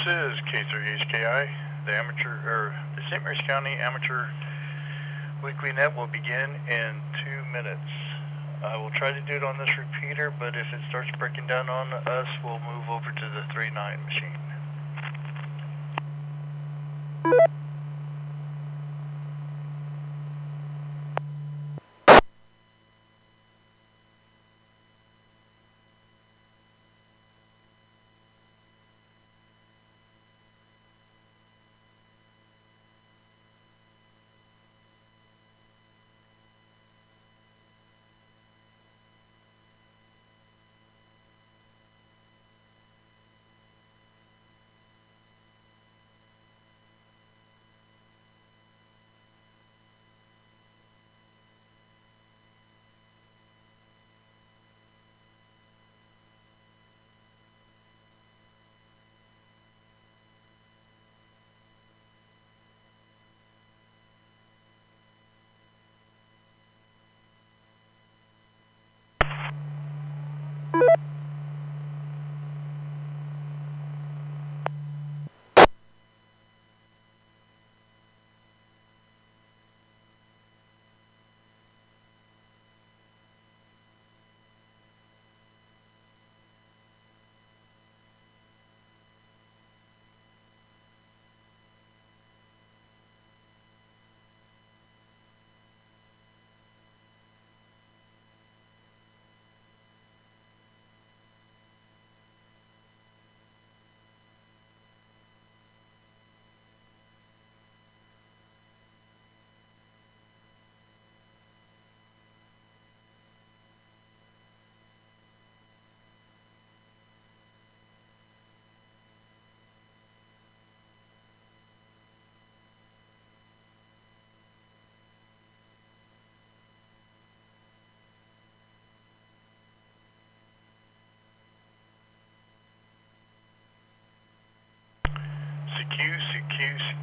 is K3HKI. The St. Mary's County Amateur Weekly Net will begin in 2 minutes. I will try to do it on this repeater, but if it starts breaking down on us, we'll move over to the 3.9 machine.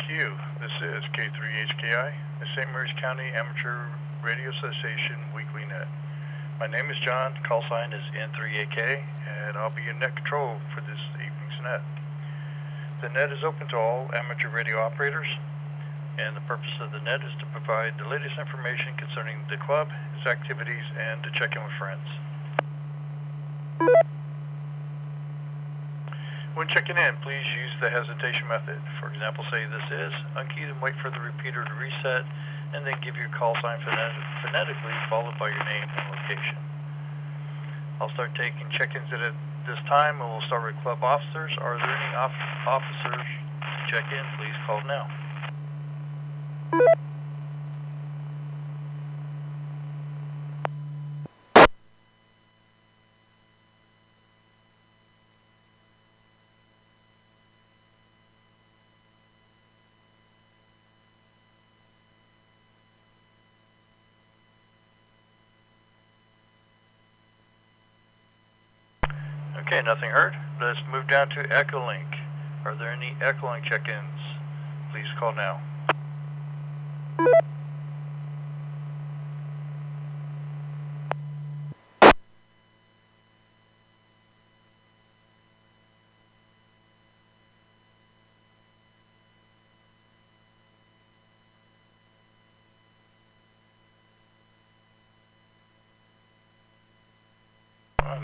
CQ. This is K3HKI, the St. Mary's County Amateur Radio Association Weekly Net. My name is John, call sign is N3AK, and I'll be your net control for this evening's net. The net is open to all amateur radio operators, and the purpose of the net is to provide the latest information concerning the club, its activities, and to check in with friends. When checking in, please use the hesitation method. For example, say this is, unkey and wait for the repeater to reset, and then give your call sign phonetically, followed by your name and location. I'll start taking check-ins at this time, and we'll start with club officers. Are there any officers to check in? Please call now. Okay, nothing heard. Let's move down to Echolink. Are there any Echolink check-ins? Please call now.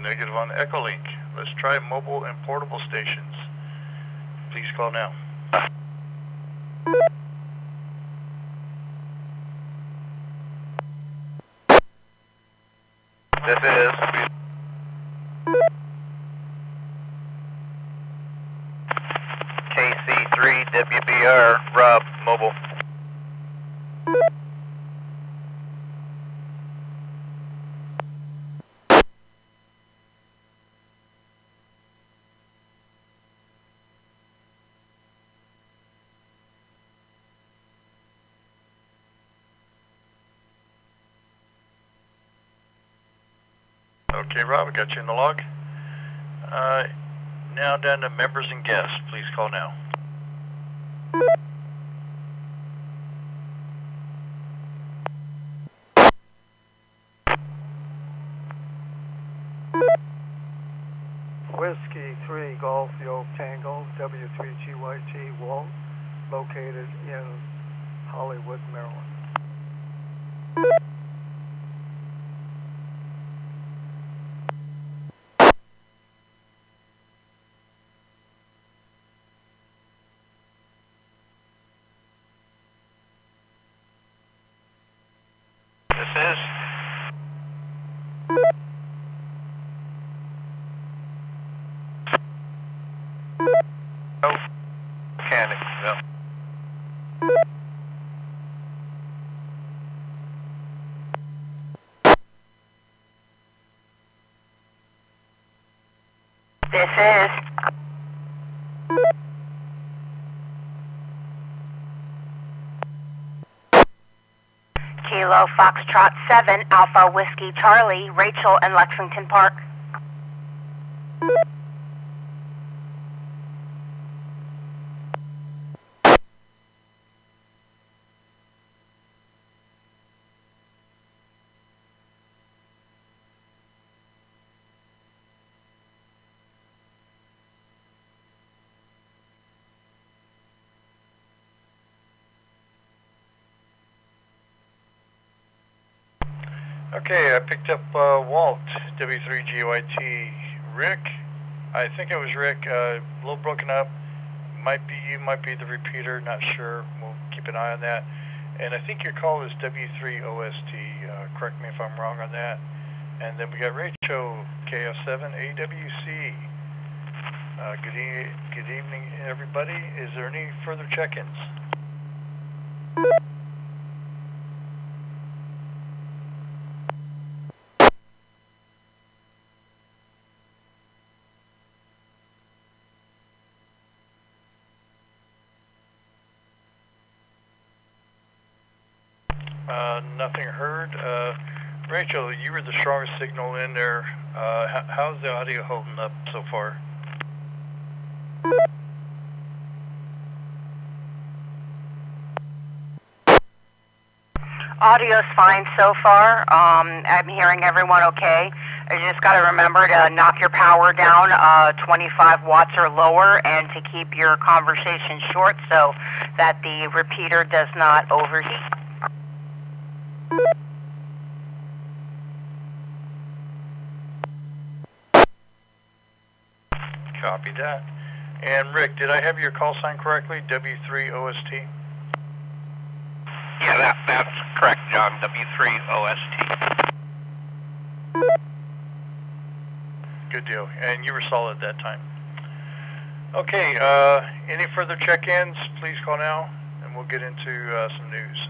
Negative on Echolink. Let's try mobile and portable stations. Please call now. This is KC3WBR, Rob, mobile. Okay, Rob, I got you in the log. Now down to members and guests. Please call now. Where's Whiskey 3 Golf Yoke Tango, W3GYT Walt, located in Hollywood, Maryland. This is. Oh, mechanic, yeah. This is. Kilo Foxtrot 7 Alpha Whiskey Charlie, Rachel in Lexington Park. Okay, I picked up Walt, W3GYT. Rick, I think it was Rick, a little broken up. Might be you, might be the repeater, not sure. We'll keep an eye on that. And I think your call is W3OST. Correct me if I'm wrong on that. And then we got Rachel, KF7AWC. Good evening, everybody. Is there any further check-ins? Nothing heard. Rachel, you were the strongest signal in there. How's the audio holding up so far? Audio's fine so far. I'm hearing everyone okay. You just got to remember to knock your power down 25 watts or lower, and to keep your conversation short so that the repeater does not overheat. Copy that. And Rick, did I have your call sign correctly? W3OST? Yeah, that's correct, John. W3OST. Good deal. And you were solid that time. Okay, any further check-ins, please call now, and we'll get into some news.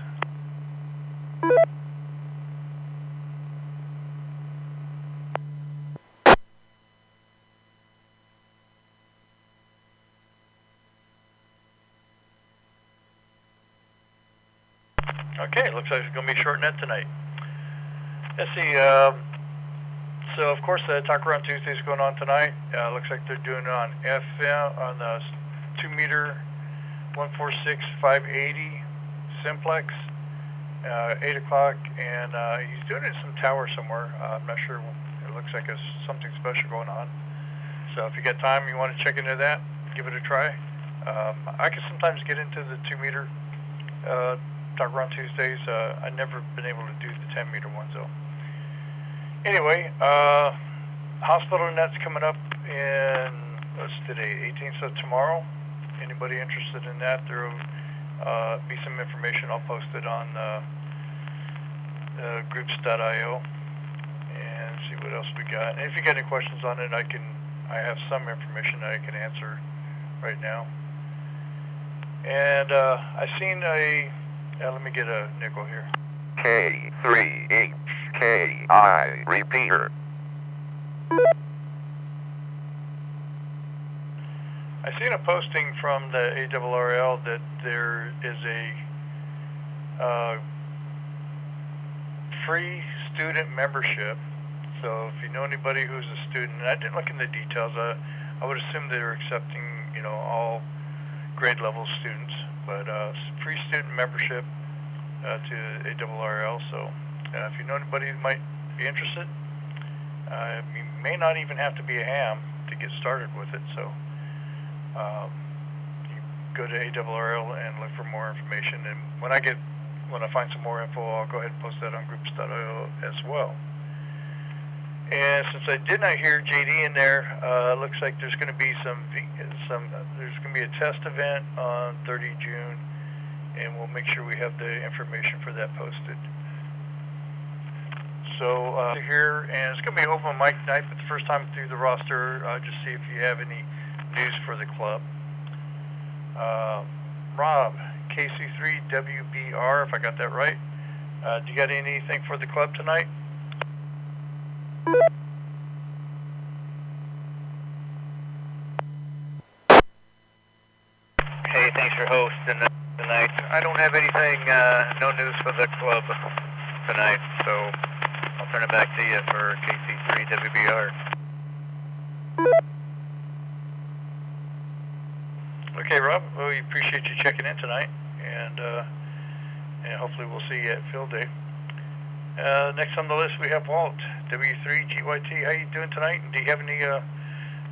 Okay, looks like it's going to be short net tonight. Let's see, so of course the Talk Around Tuesday is going on tonight. Looks like they're doing it on FM, on the 2 meter, 146-580 Simplex, 8 o'clock, and he's doing it in some tower somewhere. I'm not sure, it looks like there's something special going on. So if you get time, you want to check into that, give it a try. I can sometimes get into the 2 meter Talk Around Tuesdays. I've never been able to do the 10 meter ones though. Anyway, hospital net's coming up in, what's today, 18th, so tomorrow. Anybody interested in that, there will be some information. I'll post it on groups.io and see what else we got. And if you got any questions on it, I have some information that I can answer right now. And I seen a, let me get a nickel here. K3HKI repeater. I seen a posting from the ARRL that there is a free student membership. So if you know anybody who's a student, and I didn't look in the details, I would assume they were accepting, you know, all grade level students, but free student membership to ARRL. So if you know anybody who might be interested, you may not even have to be a ham. to get started with it. So you go to ARRL and look for more information. And when I find some more info, I'll go ahead and post that on groups.io as well. And since I did not hear JD in there, looks like there's going to be there's going to be a test event on 30 June, and we'll make sure we have the information for that posted. So here, and it's going to be open mic night for the first time through the roster. Just see if you have any news for the club. Rob, KC3WBR, if I got that right. Do you got anything for the club tonight? Hey, thanks for hosting tonight. I don't have anything, no news for the club tonight, so I'll turn it back to you for KC3WBR. Okay, Rob, well, we appreciate you checking in tonight, and hopefully we'll see you at field day. Next on the list we have Walt, W3GYT. How you doing tonight? And do you have any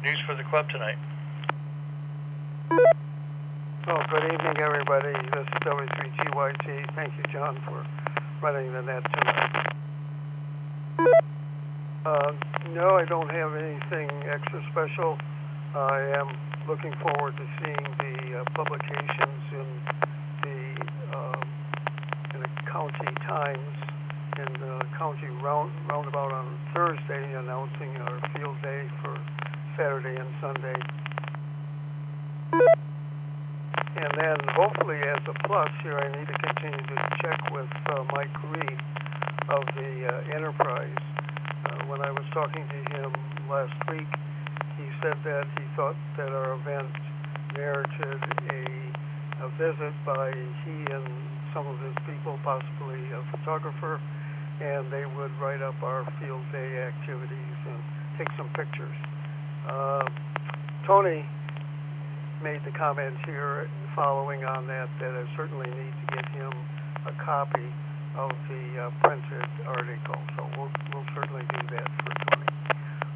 news for the club tonight? Oh, good evening, everybody. This is W3GYT. Thank you, John, for running the net tonight. No, I don't have anything extra special. I am looking forward to seeing the publications in the County Times in the County Roundabout on Thursday, announcing our field day for Saturday and Sunday. And then, hopefully, as a plus here, I need to continue to check with Mike Reed of the Enterprise. When I was talking to him last week, he said that he thought that our event merited a visit by he and some of his people, possibly a photographer, and they would write up our field day activities and take some pictures. Tony made the comment here following on that I certainly need to get him a copy of the printed article. So we'll certainly do that for Tony.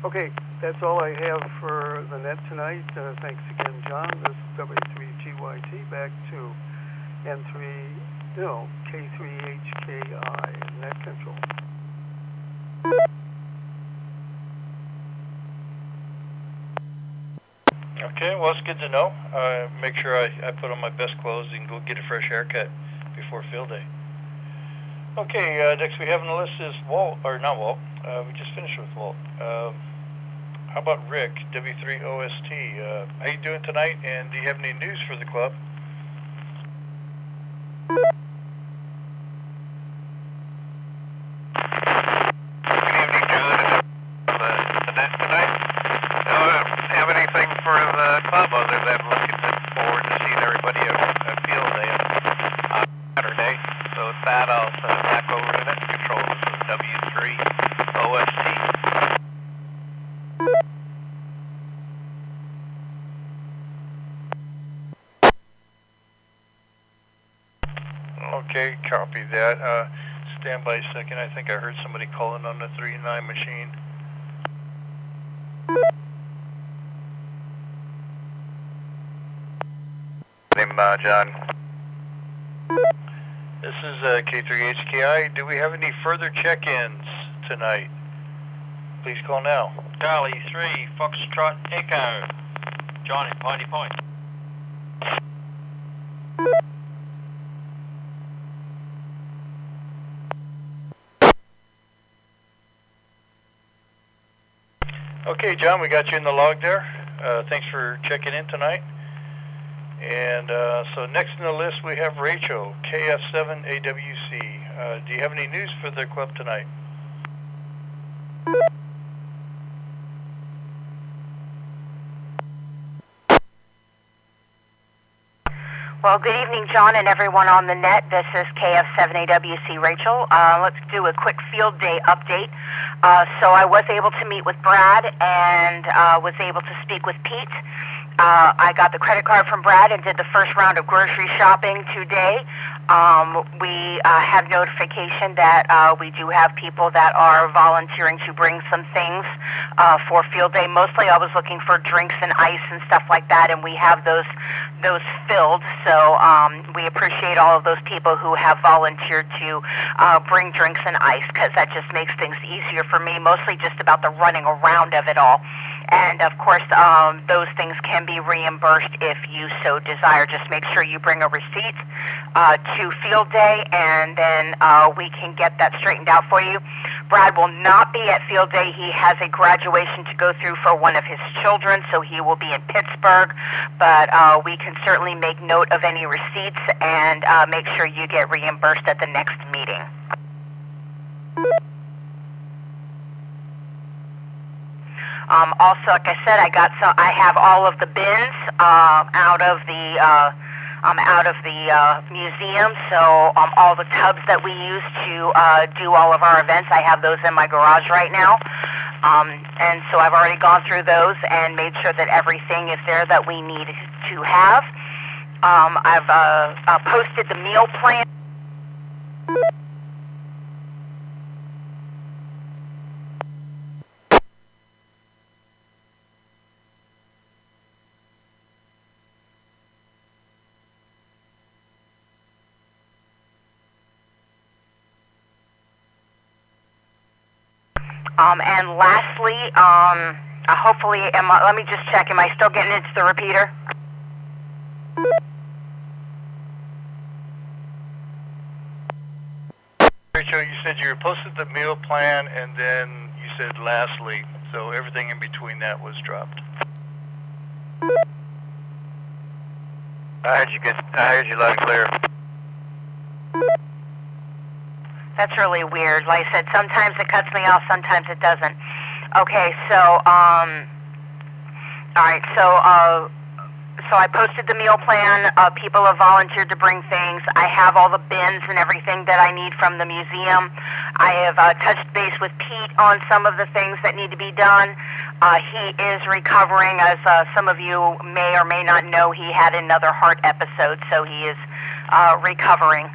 Okay, that's all I have for the net tonight. Thanks again, John. This is W3GYT back to K3HKI net control. Okay, well, it's good to know. Make sure I put on my best clothes and go get a fresh haircut before field day. Okay, next we have on the list is Walt, or not Walt. We just finished with Walt. How about Rick, W3OST? How you doing tonight, and do you have any news for the club? Okay, copy that. Stand by a second. I think I heard somebody calling on the 3-9 machine. Name John. This is K3HKI. Do we have any further check-ins tonight? Please call now. Charlie 3, Foxtrot Echo. John in Piney Point. Okay, John, we got you in the log there. Thanks for checking in tonight. And so next on the list we have Rachel, KF7AWC. Do you have any news for the club tonight? Well, good evening, John, and everyone on the net. This is KF7AWC Rachel. Let's do a quick field day update. So I was able to meet with Brad and was able to speak with Pete. I got the credit card from Brad and did the first round of grocery shopping today. We have notification that we do have people that are volunteering to bring some things for field day. Mostly I was looking for drinks and ice and stuff like that, and we have those filled. So we appreciate all of those people who have volunteered to bring drinks and ice, because that just makes things easier for me, mostly just about the running around of it all. And of course, those things can be reimbursed if you so desire. Just make sure you bring a receipt to field day, and then we can get that straightened out for you. Brad will not be at field day. He has a graduation to go through for one of his children, so he will be in Pittsburgh. But we can certainly make note of any receipts and make sure you get reimbursed at the next meeting. Also, like I said, I have all of the bins out of the museum. So all the tubs that we use to do all of our events, I have those in my garage right now. And so I've already gone through those and made sure that everything is there that we need to have. I've posted the meal plan. And lastly, hopefully, let me just check, am I still getting into the repeater? Rachel, you said you posted the meal plan, and then you said lastly, so everything in between that was dropped. I heard you loud and clear. That's really weird. Like I said, sometimes it cuts me off, sometimes it doesn't. Okay, so, alright, so I posted the meal plan. People have volunteered to bring things. I have all the bins and everything that I need from the museum. I have touched base with Pete on some of the things that need to be done. He is recovering. As some of you may or may not know, he had another heart episode, so he is recovering.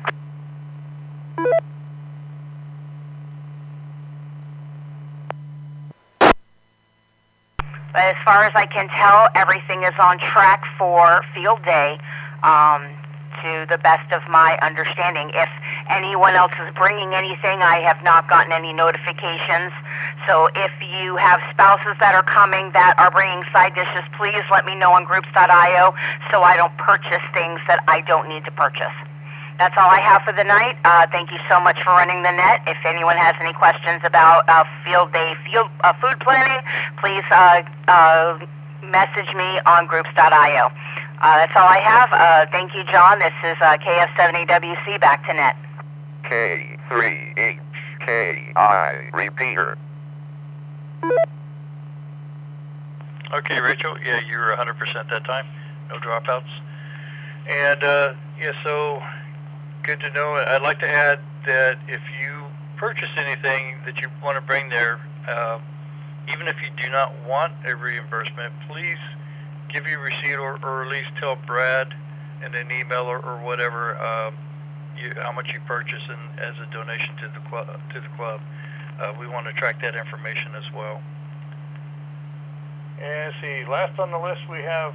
But as far as I can tell, everything is on track for field day, to the best of my understanding. If anyone else is bringing anything, I have not gotten any notifications. So if you have spouses that are coming that are bringing side dishes, please let me know on groups.io so I don't purchase things that I don't need to purchase. That's all I have for the night. Thank you so much for running the net. If anyone has any questions about field day food planning, please message me on groups.io. That's all I have. Thank you, John. This is KF7AWC, back to net. K3HKI, repeater. Okay, Rachel, yeah, you were 100% that time. No dropouts. And, yeah, so good to know. I'd like to add that if you purchase anything that you want to bring there, even if you do not want a reimbursement, please give your receipt or at least tell Brad in an email or whatever how much you purchase and as a donation to the club. We want to track that information as well. And let's see, last on the list we have,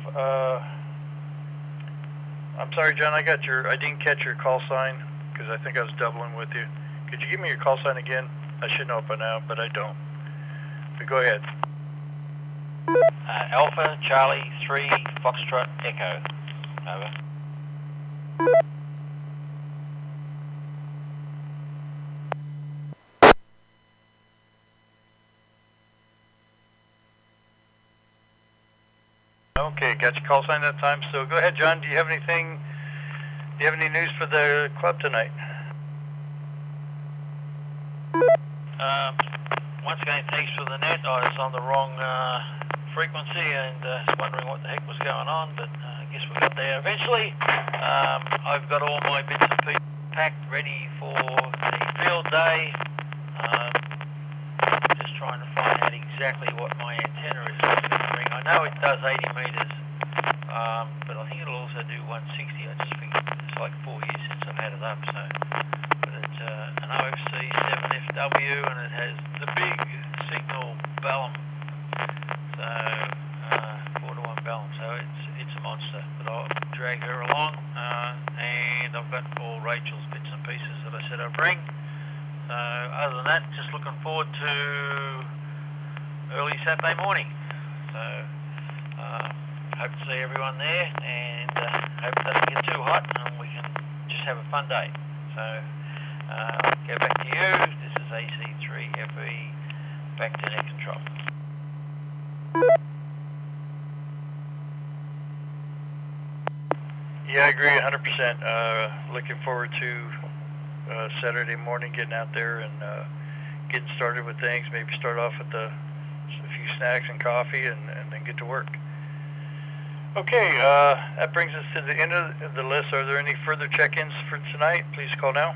I'm sorry, John, I didn't catch your call sign because I think I was doubling with you. Could you give me your call sign again? I should know it by now, but I don't. But go ahead. Alpha Charlie 3 Foxtrot Echo. Over. Okay, got your call sign that time. So go ahead, John. Do you have any news for the club tonight? Once again, thanks for the net. I was on the wrong frequency and wondering what the heck was going on, but I guess we got there eventually. I've got all my bits and pieces packed, ready for the field day. Just trying to find out exactly what my antenna is measuring. I know it does 80 meters but I think it'll also do 160. I just think it's like 4 years since I've had it up. So, but it's an OFC 7FW, and it has the big signal Bellum. So 4-to-1 Bellum. So it's a monster. But I'll drag her along, and I've got all Rachel's bits and pieces that I said I'd bring. So other than that, just looking forward to early Saturday morning. So hope to see everyone there, and hope it doesn't get too hot and we can just have a fun day. So I'll go back to you. This is AC3FE, back to net control. Yeah, I agree 100%. Looking forward to Saturday morning, getting out there and getting started with things. Maybe start off with a few snacks and coffee, and then get to work. Okay, that brings us to the end of the list. Are there any further check-ins for tonight? Please call now.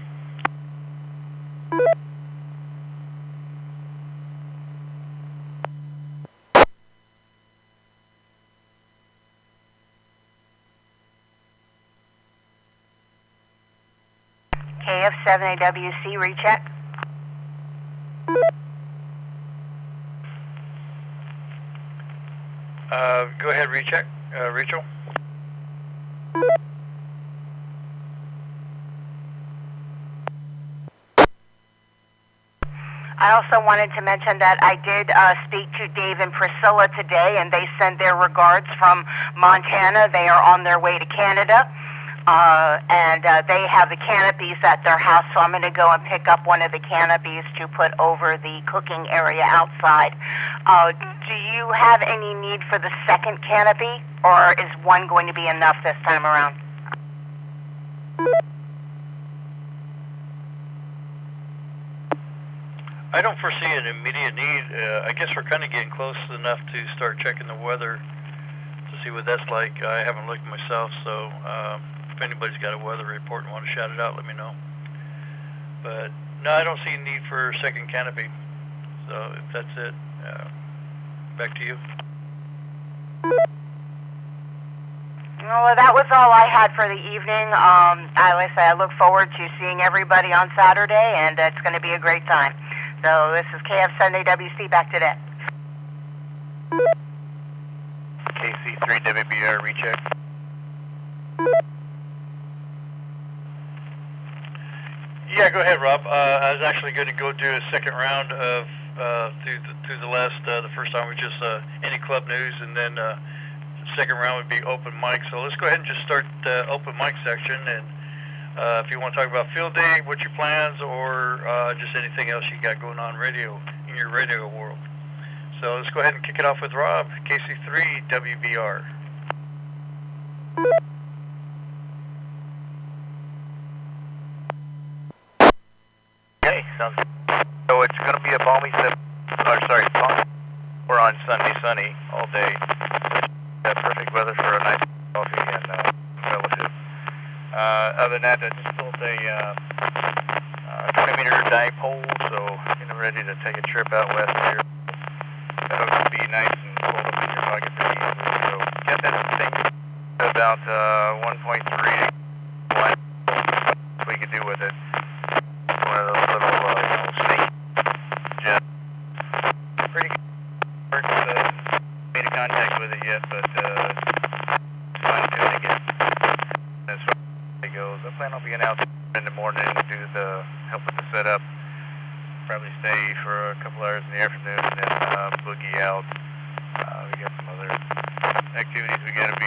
KF7AWC, recheck. Go ahead, recheck. Rachel? I also wanted to mention that I did speak to Dave and Priscilla today, and they sent their regards from Montana. They are on their way to Canada, and they have the canopies at their house, so I'm going to go and pick up one of the canopies to put over the cooking area outside. Do you have any need for the second canopy, or is one going to be enough this time around? I don't foresee an immediate need. I guess we're kind of getting close enough to start checking the weather to see what that's like. I haven't looked myself, so if anybody's got a weather report and want to shout it out, let me know. But no, I don't see a need for a second canopy. So if that's it, back to you. Well, that was all I had for the evening. Like I say, I look forward to seeing everybody on Saturday, and it's going to be a great time. So this is KF7AWC, back to that. KC3WBR, recheck. Yeah, go ahead, Rob. I was actually going to go do a second round of through the last the first time was just any club news, and then the second round would be open mic. So let's go ahead and just start the open mic section, and if you want to talk about field day, what's your plans, or just anything else you got going on in your radio world. So let's go ahead and kick it off with Rob, KC3 WBR. Okay, sounds good. So it's going to be a balmy we're on Sunday, sunny all day. Perfect weather for a nice coffee and fellowship. Other than that, I just pulled a 20-meter dipole, so getting ready to take a trip out west here. That'll be nice and cold up in your pocket pretty easily. So get that thing about 1.3 what we could do with it. One of those little snake jets. Pretty good. Made a contact with it yet, but fine-tuning it as far as it goes. I plan on being out in the morning to do help with the setup. Probably stay for a couple hours in the afternoon and then boogie out. We got some other activities we got to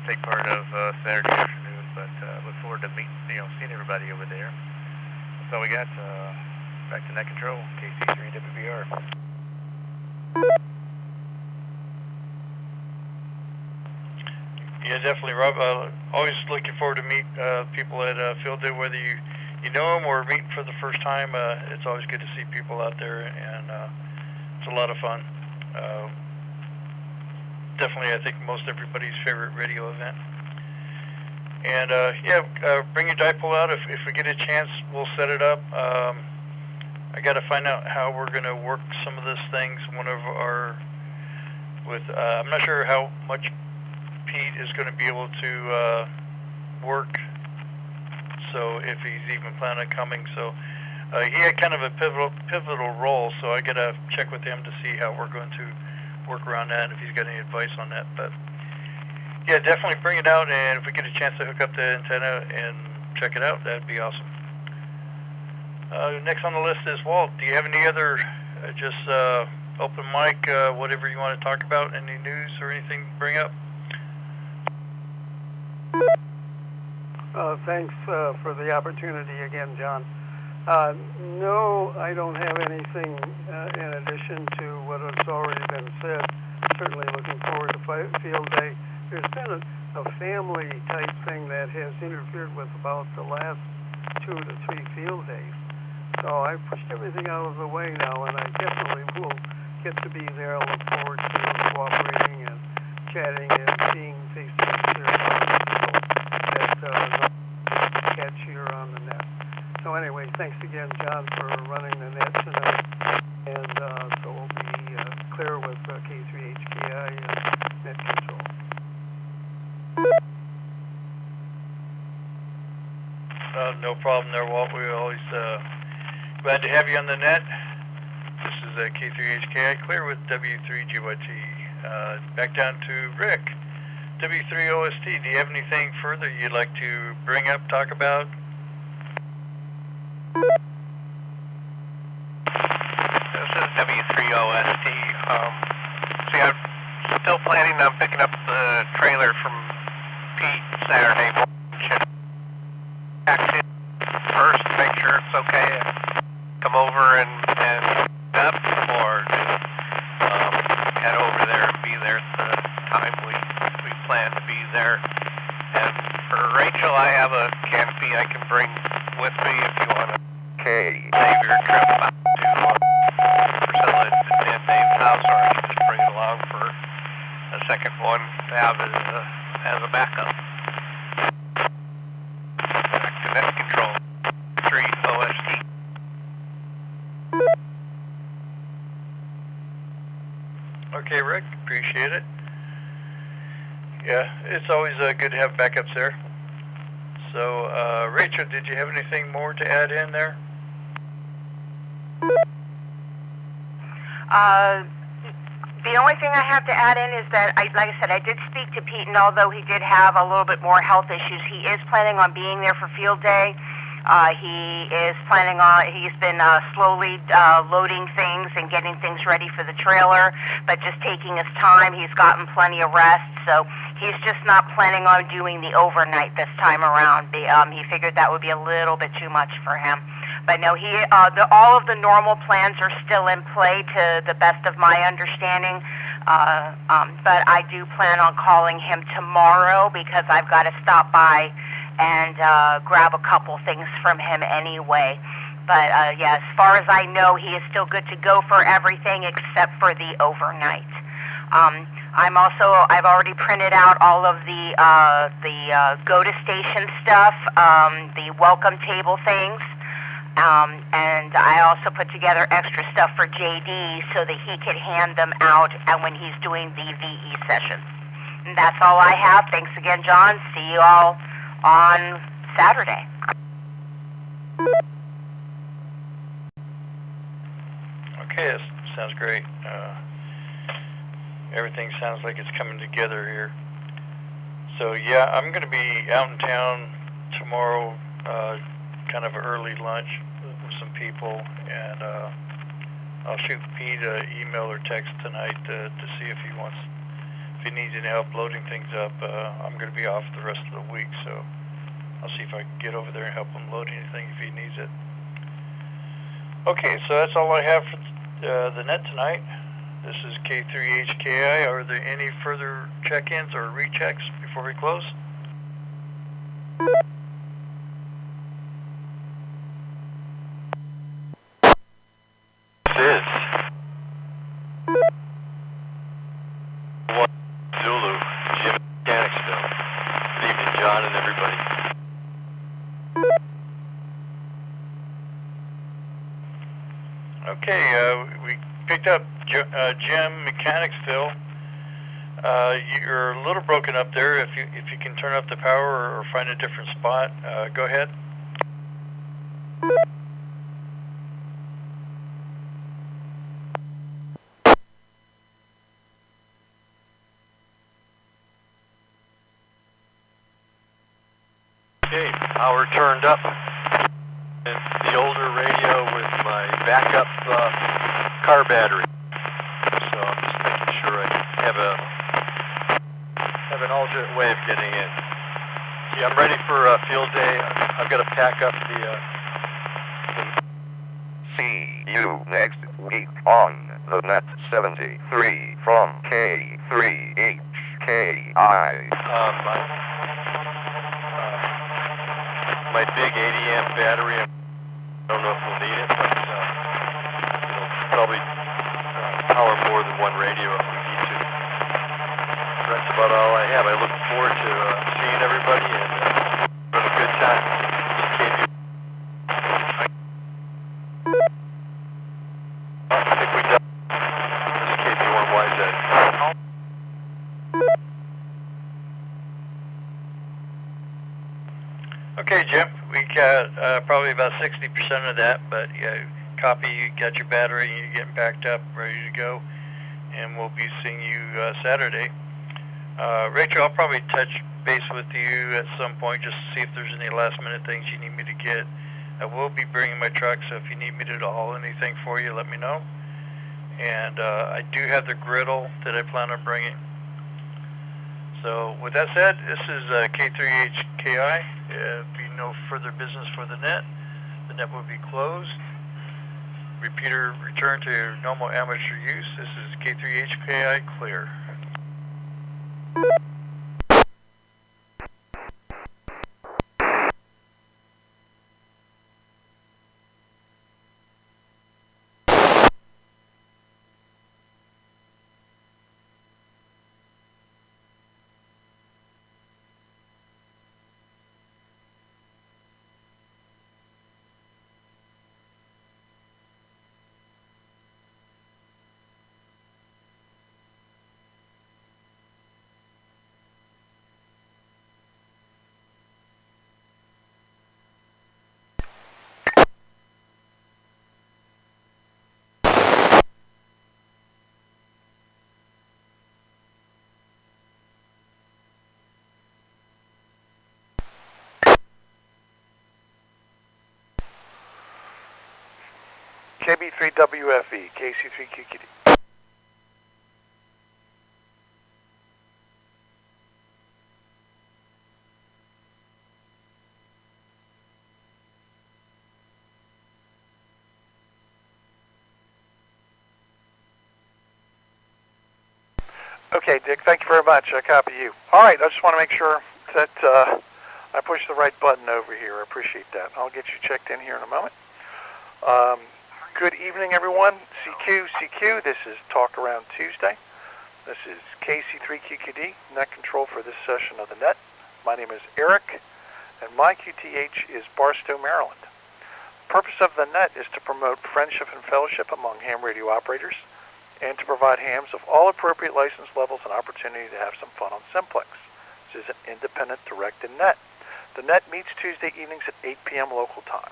take part of Saturday afternoon, but look forward to seeing everybody over there. That's all we got. Back to net control, KC3 WBR. Yeah, definitely, Rob. Always looking forward to meet people at field day, whether you know them or meet for the first time. It's always good to see people out there, and it's a lot of fun. Definitely, I think most everybody's favorite radio event. And bring your dipole out. If we get a chance, we'll set it up. I got to find out how we're going to work some of these things. I'm not sure how much Pete is going to be able to work, so if he's even planning on coming. So he had kind of a pivotal role, so I got to check with him to see how we're going to work around that, if he's got any advice on that. But yeah, definitely bring it out, and if we get a chance to hook up the antenna and check it out, that'd be awesome. Next on the list is Walt. Do you have any other just open mic, whatever you want to talk about, any news or anything to bring up? Thanks for the opportunity again, John. No, I don't have anything in addition to what has already been said. Certainly looking forward to field day. There's been a family type thing that has interfered with about the last 2 to 3 field days. So I pushed everything out of the way now, and I definitely will get to be there. I look forward to cooperating and chatting and seeing face-to-face people that catch here on the net. So anyway, thanks again, John, for running the net tonight. And so we'll be clear with K3HKI and net control. No problem there, Walt. We're always glad to have you on the net. This is K3HKI clear with W3GYT. Back down to Rick, W3OST. Do you have anything further you'd like to bring up, talk about? This is W3OST. See, I'm still planning on picking up the trailer from Pete Saturday morning. Check it first to make sure it's okay. Come over and up, or just head over there and be there at the time we plan to be there. And for Rachel, I have a canopy I can bring with me if you want to save your trip out to Priscilla and Dave's house, or I can just bring it along for a second one to have as a backup. Back to net control, 3 OST. Okay, Rick, appreciate it. Yeah, it's always good to have backups there. So, Rachel, did you have anything more to add in there? The only thing I have to add in is that, like I said, I did speak to Pete, and although he did have a little bit more health issues, he is planning on being there for field day. He is planning on, he's been slowly loading things and getting things ready for the trailer, but just taking his time. He's gotten plenty of rest, so he's just not planning on doing the overnight this time around. He figured that would be a little bit too much for him. But no, all of the normal plans are still in play to the best of my understanding. But I do plan on calling him tomorrow because I've got to stop by and grab a couple things from him anyway. But yeah, as far as I know, he is still good to go for everything except for the overnight. I've already printed out all of the go-to station stuff, the welcome table things. And I also put together extra stuff for JD so that he could hand them out and when he's doing the VE sessions. And that's all I have. Thanks again, John. See you all on Saturday. Okay, that sounds great. Everything sounds like it's coming together here. So yeah, I'm going to be out in town tomorrow, kind of early lunch with some people, and I'll shoot Pete an email or text tonight to see if he needs any help loading things up. I'm going to be off the rest of the week, so I'll see if I can get over there and help him load anything if he needs it. Okay, so that's all I have for the net tonight. This is K3HKI. Are there any further check-ins or rechecks before we close? This is 1 Zulu, Jim Mechanicsville. Good evening, John and everybody. Okay, we picked up Jim Mechanicsville. You're a little broken up there. If you can turn up the power or find a different spot, go ahead. Okay, power turned up. And the older radio with my backup car battery. So I'm just making sure I have an alternate way of getting in. Yeah, I'm ready for a field day. I've got to pack up the See you next week on the Net 73 from K3HKI. My big 80 amp battery. I don't know if we'll need it, but it'll probably power more than one radio if we need to. That's about all I have. I look forward to seeing everybody and having a good time. I think we done. This is KB1YZ. Okay, Jim, we got probably about 60% of that, but yeah, copy, you got your battery, you're getting backed up, ready to go, and we'll be seeing you Saturday. Rachel, I'll probably touch base with you at some point just to see if there's any last minute things you need me to get. I will be bringing my truck, so if you need me to haul anything for you, let me know. And I do have the griddle that I plan on bringing. So with that said, this is K3HKI. If be no further business for the net will be closed. Repeater return to normal amateur use. This is K3HKI clear. KB3WFE, KC3QQD. Okay, Dick, thank you very much. I copy you. All right, I just want to make sure that I push the right button over here. I appreciate that. I'll get you checked in here in a moment. Good evening, everyone. CQ, this is Talk Around Tuesday. This is KC3QQD, net control for this session of the net. My name is Eric, and my QTH is Barstow, Maryland. The purpose of the net is to promote friendship and fellowship among ham radio operators and to provide hams of all appropriate license levels an opportunity to have some fun on Simplex. This is an independent directed net. The net meets Tuesday evenings at 8 p.m. local time.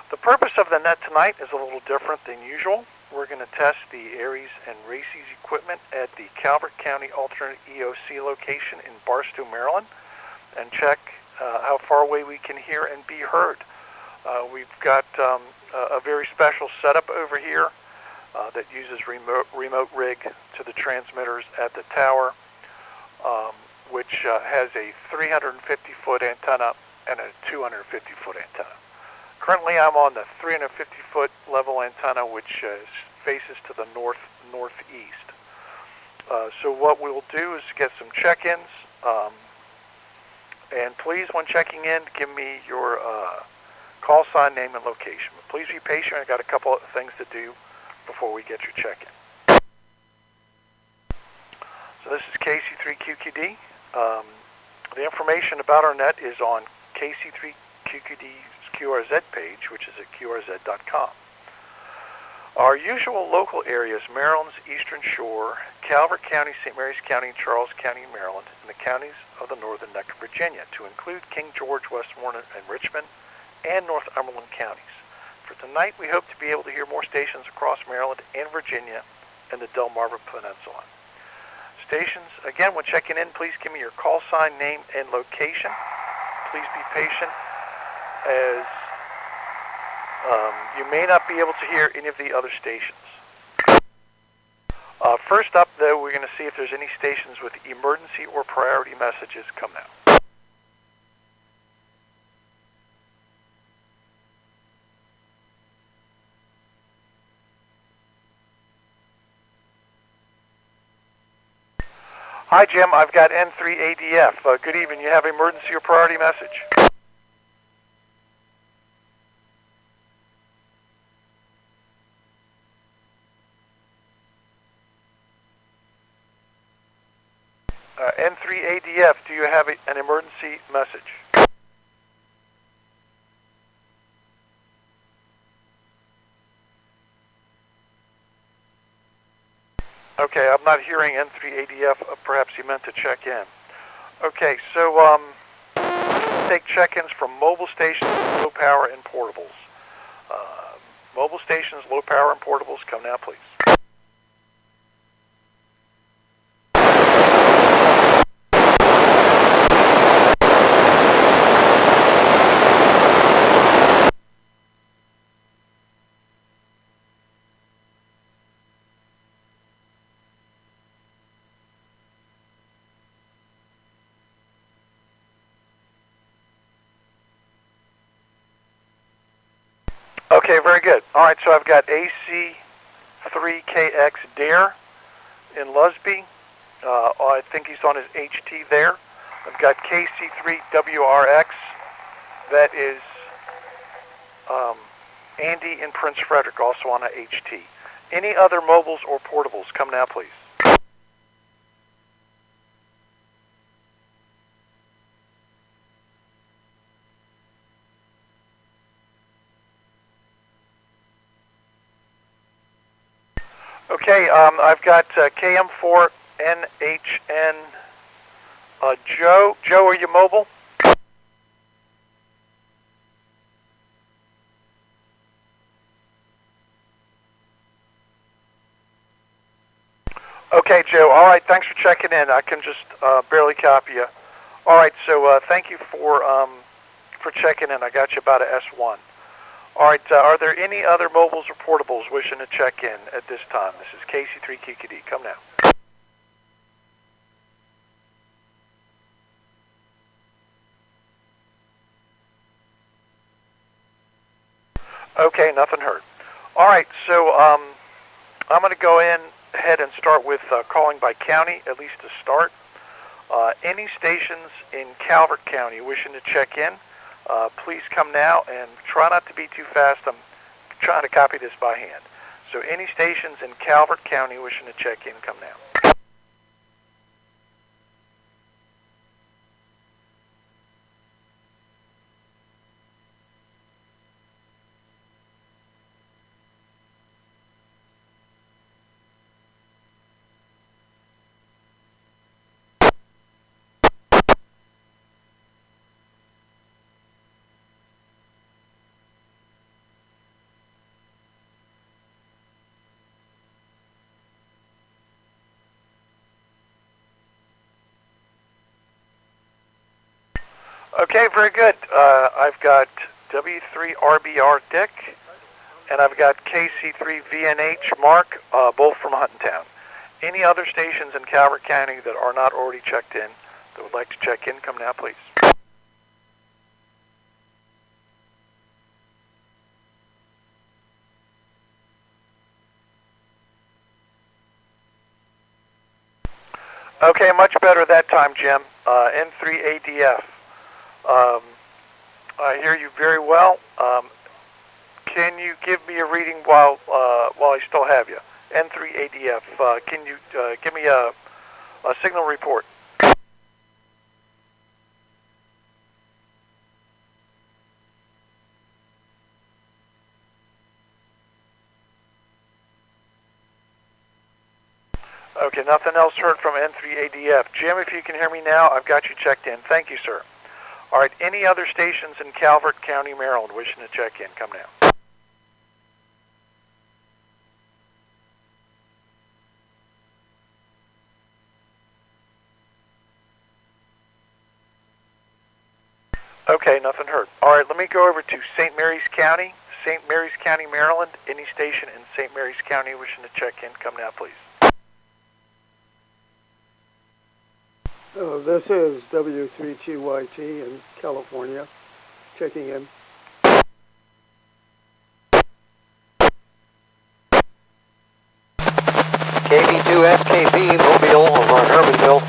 The purpose of the net tonight is a little different than usual. We're going to test the ARAs and RACES equipment at the Calvert County Alternate EOC location in Barstow, Maryland, and check how far away we can hear and be heard. We've got a very special setup over here that uses remote rig to the transmitters at the tower, which has a 350-foot antenna and a 250-foot antenna. Currently, I'm on the 350-foot level antenna, which faces to the northeast. So what we'll do is get some check-ins, and please, when checking in, give me your call sign, name, and location. But please be patient. I've got a couple of things to do before we get your check-in. So this is KC3QQD. The information about our net is on KC3QQD's QRZ page, which is at QRZ.com. Our usual local areas: Maryland's Eastern Shore, Calvert County, St. Mary's County, Charles County, Maryland, and the counties of the northern neck of Virginia, to include King George, Westmoreland, and Richmond, and Northumberland counties. For tonight, we hope to be able to hear more stations across Maryland and Virginia and the Delmarva Peninsula. Stations, again, when checking in, please give me your call sign, name, and location. Please be patient, as you may not be able to hear any of the other stations. First up, though, we're going to see if there's any stations with emergency or priority messages come now. Hi, Jim. I've got N3ADF. Good evening. You have emergency or priority message? N3ADF, do you have an emergency message? Okay, I'm not hearing N3ADF. Perhaps you meant to check in. Okay, so take check-ins from mobile stations, low power, and portables. Mobile stations, low power, and portables, come now, please. Okay, very good. All right, so I've got AC3KX Dare in Lusby. I think he's on his HT there. I've got KC3WRX. That is Andy in Prince Frederick, also on a HT. Any other mobiles or portables? Come now, please. Okay, I've got KM4NHN. Joe, are you mobile? Okay, Joe. All right, thanks for checking in. I can just barely copy you. All right, so thank you for checking in. I got you about a S1. All right, are there any other mobiles or portables wishing to check in at this time? This is KC3QKD. Come now. Okay, nothing heard. All right, so I'm going to go ahead and start with calling by county, at least to start. Any stations in Calvert County wishing to check in, please come now, and try not to be too fast. I'm trying to copy this by hand. So any stations in Calvert County wishing to check in, come now. Okay, very good. I've got W3RBR Dick, and I've got KC3VNH Mark, both from Huntingtown. Any other stations in Calvert County that are not already checked in that would like to check in, come now, please. Okay, much better that time, Jim. N3ADF. I hear you very well. Can you give me a reading while I still have you? N3ADF. Can you give me a signal report? Okay, nothing else heard from N3ADF. Jim, if you can hear me now, I've got you checked in. Thank you, sir. All right, any other stations in Calvert County, Maryland wishing to check in? Come now. Okay, nothing heard. All right, let me go over to St. Mary's County. St. Mary's County, Maryland. Any station in St. Mary's County wishing to check in? Come now, please. This is W3GYT in California, checking in. KB2SKP, Mobile over on Hermanville.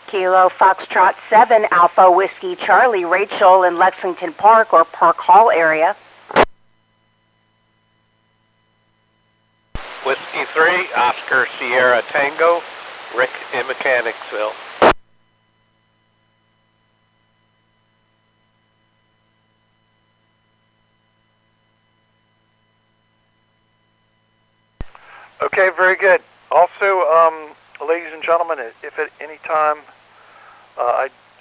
Kilo Foxtrot 7 Alpha Whiskey Charlie, Rachel in Lexington Park or Park Hall area. Whiskey 3, Oscar Sierra Tango, Rick in Mechanicsville. Okay, very good. Also, ladies and gentlemen, if at any time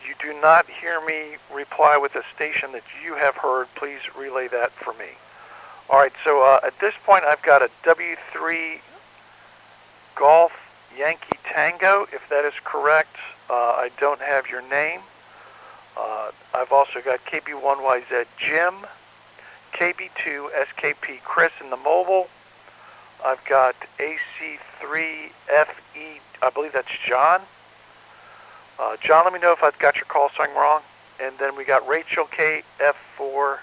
you do not hear me reply with a station that you have heard, please relay that for me. All right, so at this point, I've got a W3 Golf Yankee Tango, if that is correct. I don't have your name. I've also got KB1YZ Jim, KB2 SKP Chris in the mobile. I've got AC3FE, I believe that's John. John, let me know if I've got your call sign wrong. And then we got Rachel KF4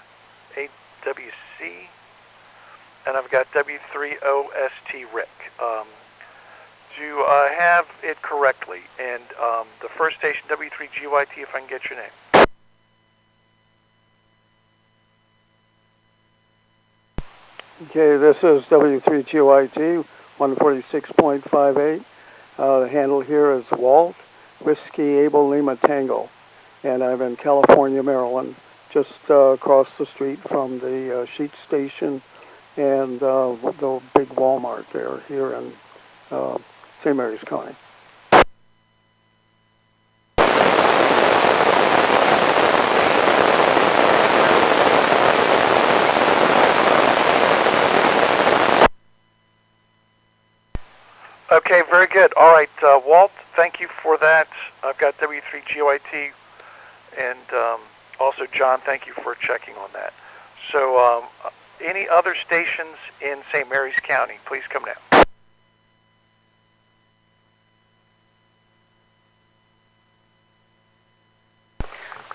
8WC. And I've got W3OST Rick. Do I have it correctly? And the first station, W3GYT, if I can get your name. Okay, this is W3GYT 146.58. The handle here is Walt, Whiskey Able Lima Tango. And I'm in California, Maryland, just across the street from the Sheet Station and the big Walmart there here in St. Mary's County. Okay, very good. All right, Walt, thank you for that. I've got W3GYT, and also John, thank you for checking on that. So any other stations in St. Mary's County, please come now.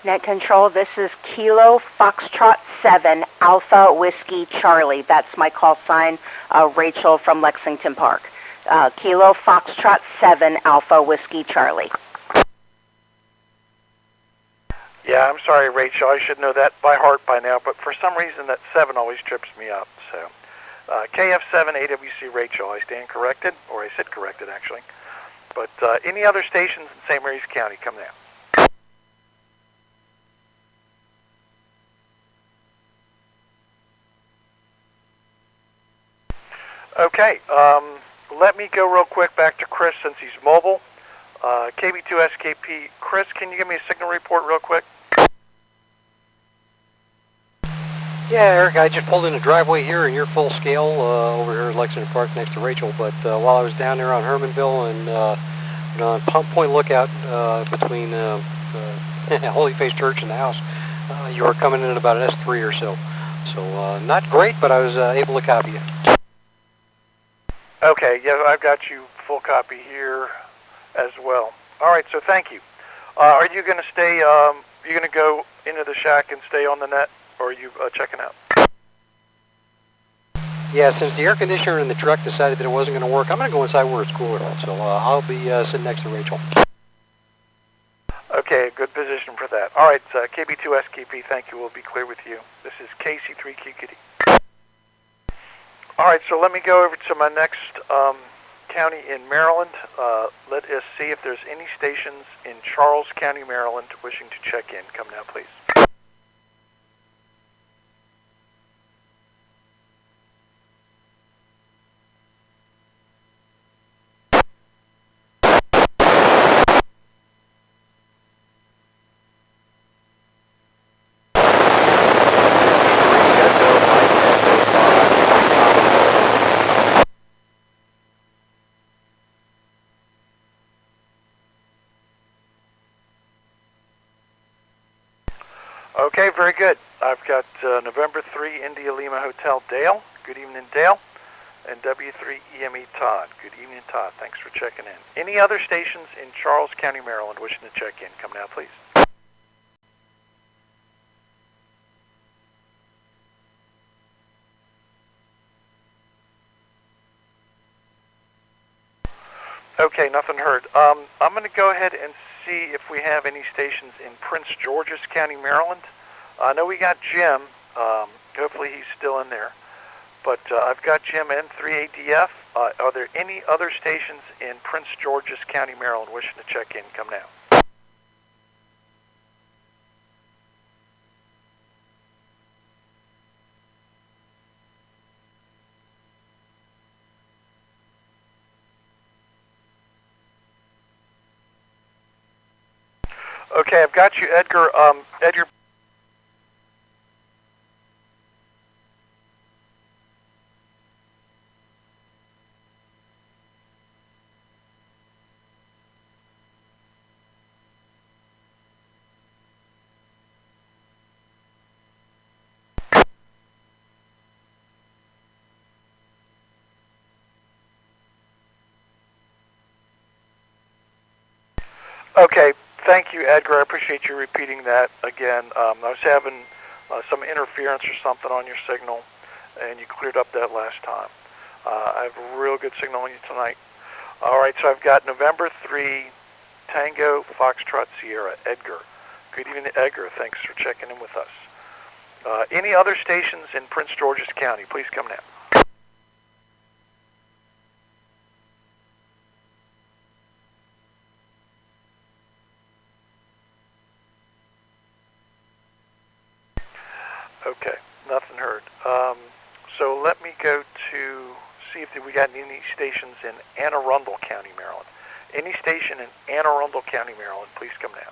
Net Control, this is Kilo Foxtrot 7 Alpha Whiskey Charlie. That's my call sign, Rachel from Lexington Park. Kilo Foxtrot 7 Alpha Whiskey Charlie. Yeah, I'm sorry, Rachel. I should know that by heart by now, but for some reason that 7 always trips me up. So, KF7 AWC Rachel, I stand corrected, or I said corrected actually. But any other stations in St. Mary's County, come now. Okay, let me go real quick back to Chris since he's mobile. KB2SKP, Chris, can you give me a signal report real quick? Yeah, Eric, I just pulled in the driveway here in your full scale over here in Lexington Park next to Rachel, but while I was down there on Hermanville and on Point Lookout between Holy Face Church and the house, you were coming in at about an S3 or so. So not great, but I was able to copy you. Okay, yeah, I've got you full copy here as well. All right, so thank you. Are you going to stay, you're going to go into the shack and stay on the net, or are you checking out? Yeah, since the air conditioner in the truck decided that it wasn't going to work, I'm going to go inside where it's cooler. So I'll be sitting next to Rachel. Okay, good position for that. All right, KB2SKP, thank you. We'll be clear with you. This is KC3QKD. All right, so let me go over to my next County in Maryland. Let us see if there's any stations in Charles County, Maryland wishing to check in. Come now, please. Okay, very good. I've got November 3 India Lima Hotel Dale. Good evening, Dale. And W3 EME Todd. Good evening, Todd. Thanks for checking in. Any other stations in Charles County, Maryland wishing to check in? Come now, please. Okay, nothing heard. I'm going to go ahead and see if we have any stations in Prince George's County, Maryland. I know we got Jim. Hopefully he's still in there. But I've got Jim N3ADF. Are there any other stations in Prince George's County, Maryland wishing to check in? Come now. Okay, I've got you, Edgar. Edgar. Okay, thank you, Edgar. I appreciate you repeating that again. I was having some interference or something on your signal, and you cleared up that last time. I have a real good signal on you tonight. All right, so I've got November 3, Tango, Foxtrot, Sierra, Edgar. Good evening, Edgar. Thanks for checking in with us. Any other stations in Prince George's County? Please come now. Okay, nothing heard. So let me go to see if we got any stations in Anne Arundel County, Maryland. Any station in Anne Arundel County, Maryland, please come now.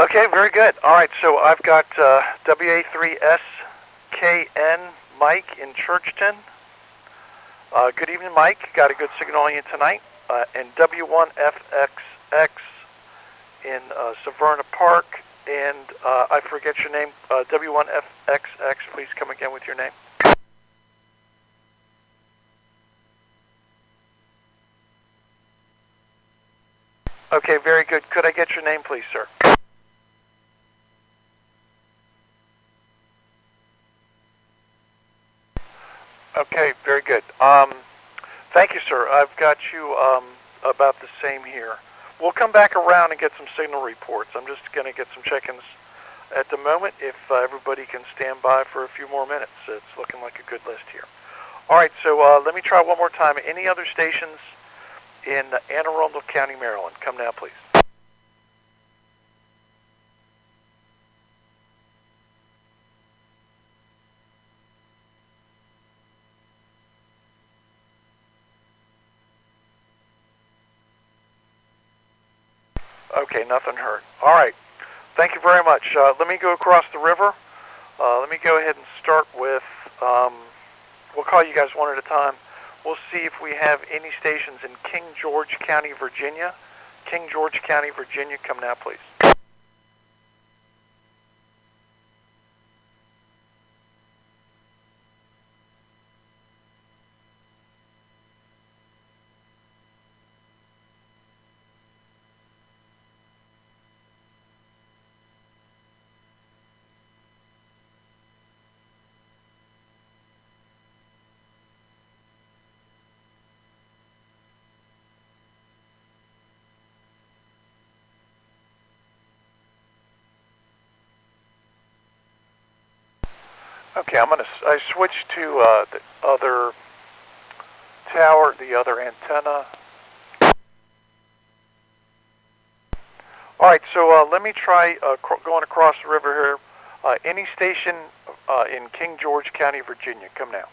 Okay, very good. All right, so I've got WA3SKN Mike in Churchton. Good evening, Mike. Got a good signal on you tonight. And W1FXX in Severna Park. And I forget your name. W1FXX, please come again with your name. Okay, very good. Could I get your name, please, sir? Okay, very good. Thank you, sir. I've got you about the same here. We'll come back around and get some signal reports. I'm just going to get some check-ins at the moment. If everybody can stand by for a few more minutes, it's looking like a good list here. All right, so let me try one more time. Any other stations in Anne Arundel County, Maryland? Come now, please. Okay, nothing heard. All right. Thank you very much. Let me go across the river. Let me go ahead and start with, we'll call you guys one at a time. We'll see if we have any stations in King George County, Virginia. King George County, Virginia, come now, please. Okay, I switch to the other tower, the other antenna. All right, so let me try going across the river here. Any station in King George County, Virginia, come now.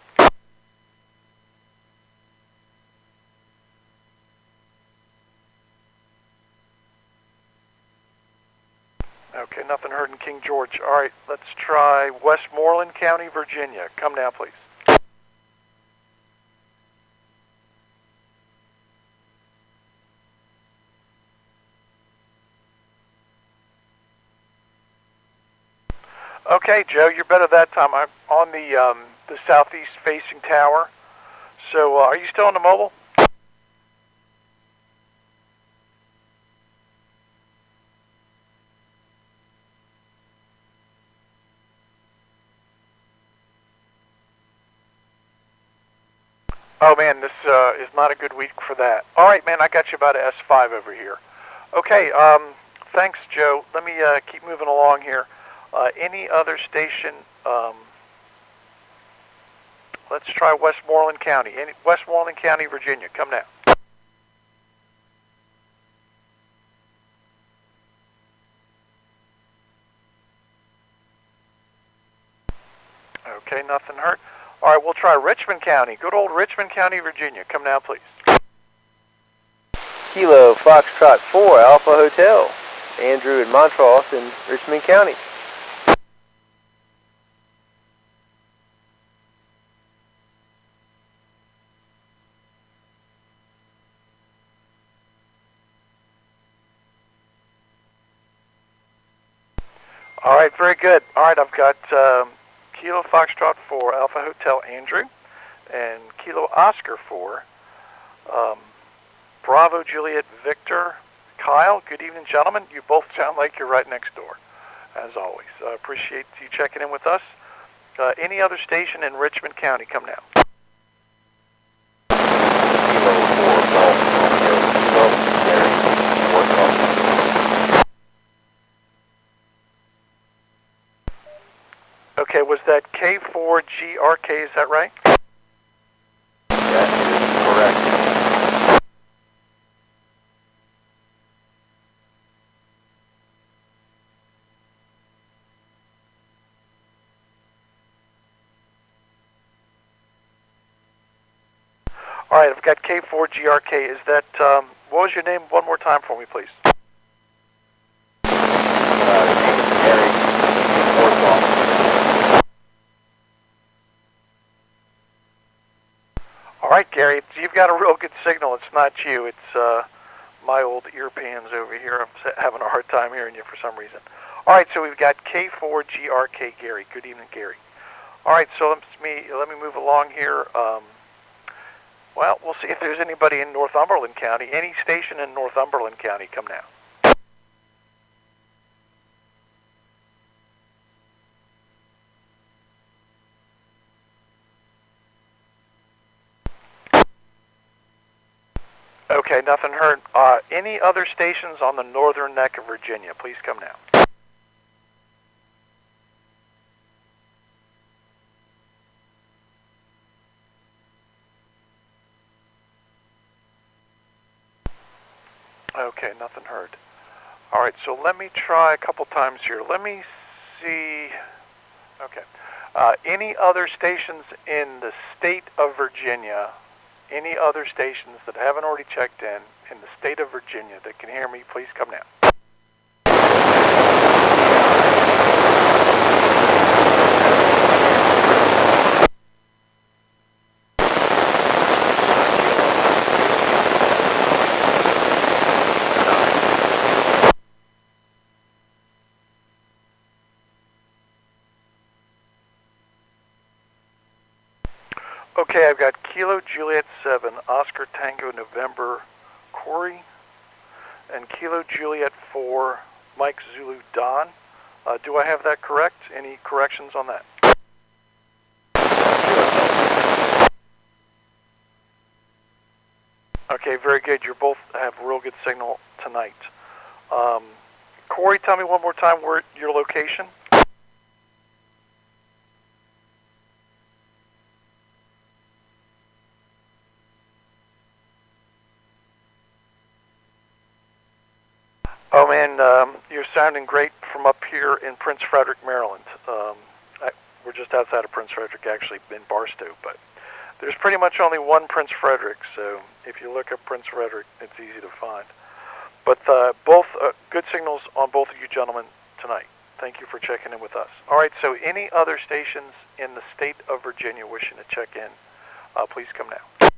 Okay, nothing heard in King George. All right, let's try Westmoreland County, Virginia. Come now, please. Okay, Joe, you're better that time. I'm on the southeast facing tower. So are you still on the mobile? Oh man, this is not a good week for that. All right, man, I got you about an S5 over here. Okay, thanks, Joe. Let me keep moving along here. Any other station? Let's try Westmoreland County. Westmoreland County, Virginia. Come now. Okay, nothing hurt. All right, we'll try Richmond County. Good old Richmond County, Virginia. Come now, please. Kilo Foxtrot 4 Alpha Hotel. Andrew in Montrose in Richmond County. All right, very good. All right, I've got Kilo Foxtrot 4 Alpha Hotel Andrew and Kilo Oscar 4 Bravo Juliet Victor Kyle. Good evening, gentlemen. You both sound like you're right next door, as always. Appreciate you checking in with us. Any other station in Richmond County, come now. Okay, was that K4GRK, is that right? That is correct. All right, I've got K4GRK. Is that, what was your name one more time for me, please? All right, Gary, you've got a real good signal. It's not you. It's my old ear pans over here. I'm having a hard time hearing you for some reason. All right, so we've got K4GRK, Gary. Good evening, Gary. All right, so let me move along here. Well, we'll see if there's anybody in Northumberland County. Any station in Northumberland County, come now. Okay, nothing heard. Any other stations on the northern neck of Virginia, please come now. Okay, nothing heard. All right, so let me try a couple times here. Let me see. Okay. Any other stations in the state of Virginia, any other stations that haven't already checked in the state of Virginia that can hear me, please come now. Okay, I've got Kilo Juliet 7, Oscar Tango November Corey, and Kilo Juliet 4, Mike Zulu Don. Do I have that correct? Any corrections on that? Okay, very good. You both have real good signal tonight. Corey, tell me one more time where your location. Oh man, you're sounding great from up here in Prince Frederick, Maryland. We're just outside of Prince Frederick, actually, in Barstow, but there's pretty much only one Prince Frederick, so if you look up Prince Frederick, it's easy to find. But both good signals on both of you gentlemen tonight. Thank you for checking in with us. All right, so any other stations in the state of Virginia wishing to check in, please come now.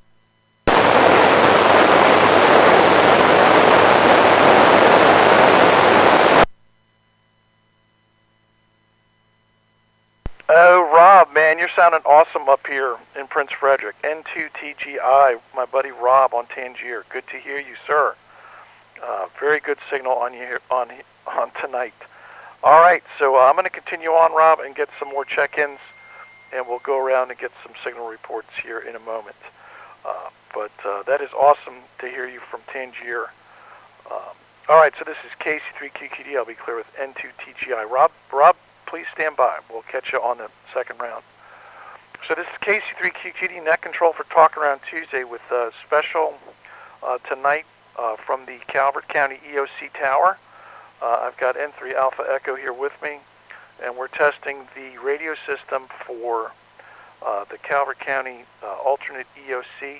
Oh, Rob, man, you're sounding awesome up here in Prince Frederick. N2TGI, my buddy Rob on Tangier. Good to hear you, sir. Very good signal on you here, on tonight. All right, so I'm going to continue on, Rob, and get some more check-ins, and we'll go around and get some signal reports here in a moment. But that is awesome to hear you from Tangier. All right, so this is KC3QQD. I'll be clear with N2TGI. Rob, please stand by. We'll catch you on the second round. So this is KC3QQD, net control for Talk Around Tuesday with special tonight from the Calvert County EOC Tower. I've got N3 Alpha Echo here with me, and we're testing the radio system for the Calvert County alternate EOC.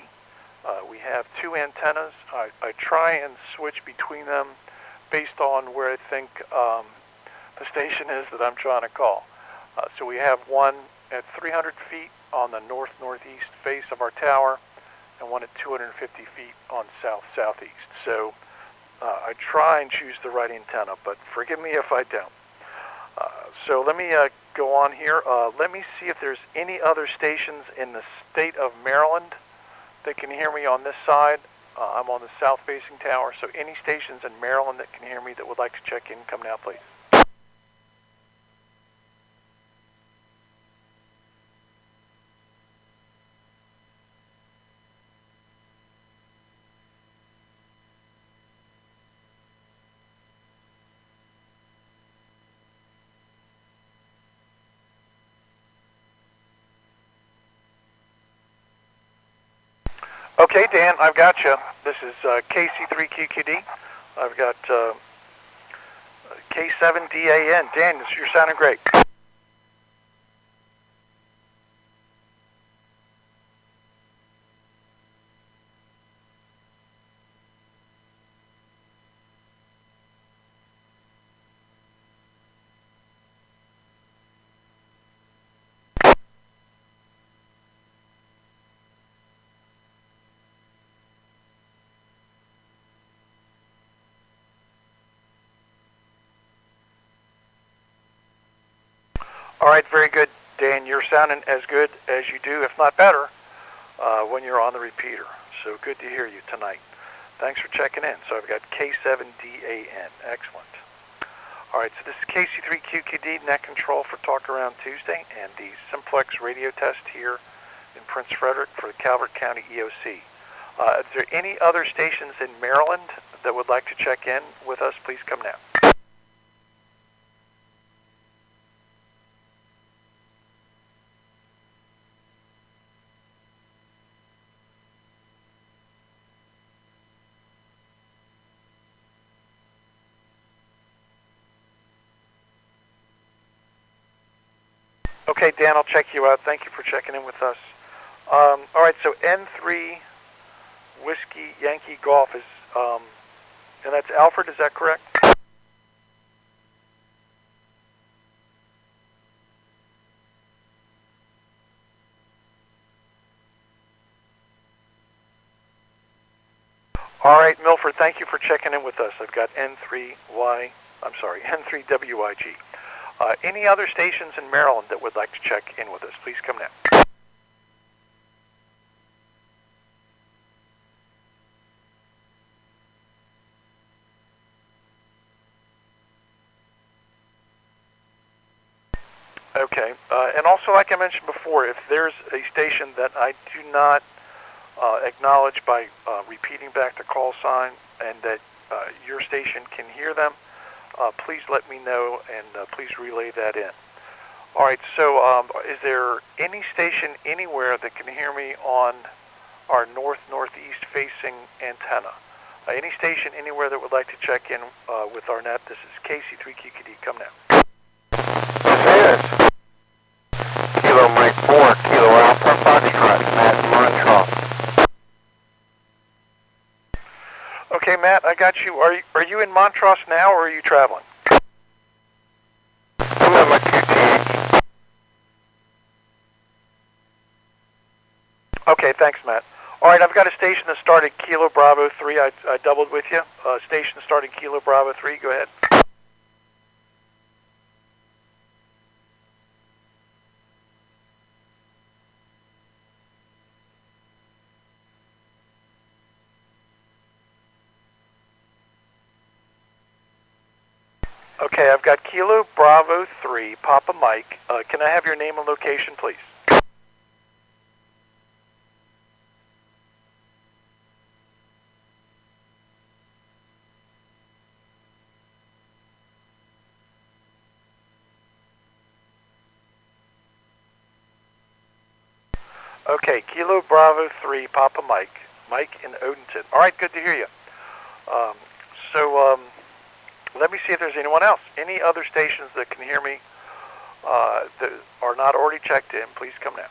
We have two antennas. I try and switch between them based on where I think the station is that I'm trying to call. So we have one at 300 feet on the north-northeast face of our tower, and one at 250 feet on south-southeast. So I try and choose the right antenna, but forgive me if I don't. So let me go on here. Let me see if there's any other stations in the state of Maryland that can hear me on this side. I'm on the south-facing tower, so any stations in Maryland that can hear me that would like to check in, come now, please. Okay, Dan, I've got you. This is KC3QQD. I've got K7DAN. Dan, you're sounding great. All right, very good, Dan. You're sounding as good as you do, if not better, when you're on the repeater. So good to hear you tonight. Thanks for checking in. So I've got K7DAN. Excellent. All right, so this is KC3QQD, net control for Talk Around Tuesday, and the Simplex radio test here in Prince Frederick for the Calvert County EOC. Is there any other stations in Maryland that would like to check in with us? Please come now. Okay, Dan, I'll check you out. Thank you for checking in with us. All right, so N3 Whiskey Yankee Golf is, and that's Alfred, is that correct? All right, Milford, thank you for checking in with us. I've got N3WIG. Any other stations in Maryland that would like to check in with us, please come now. Okay, and also like I mentioned before, if there's a station that I do not acknowledge by repeating back the call sign and that your station can hear them, please let me know and please relay that in. All right, so is there any station anywhere that can hear me on our north-northeast facing antenna? Any station anywhere that would like to check in with our net, this is KC3QQD. Come now. This is Kilo Mike 4, Kilo Alpha Foxtrot, Matt Montrose. Okay, Matt, I got you. Are you in Montrose now, or are you traveling? I'm at my QTH. Okay, thanks, Matt. All right, I've got a station that started Kilo Bravo 3. I doubled with you. Station starting Kilo Bravo 3. Go ahead. Okay, I've got Kilo Bravo 3, Papa Mike. Can I have your name and location, please? Okay, Kilo Bravo 3, Papa Mike. Mike in Odenton. All right, good to hear you. Let me see if there's anyone else. Any other stations that can hear me that are not already checked in, please come now.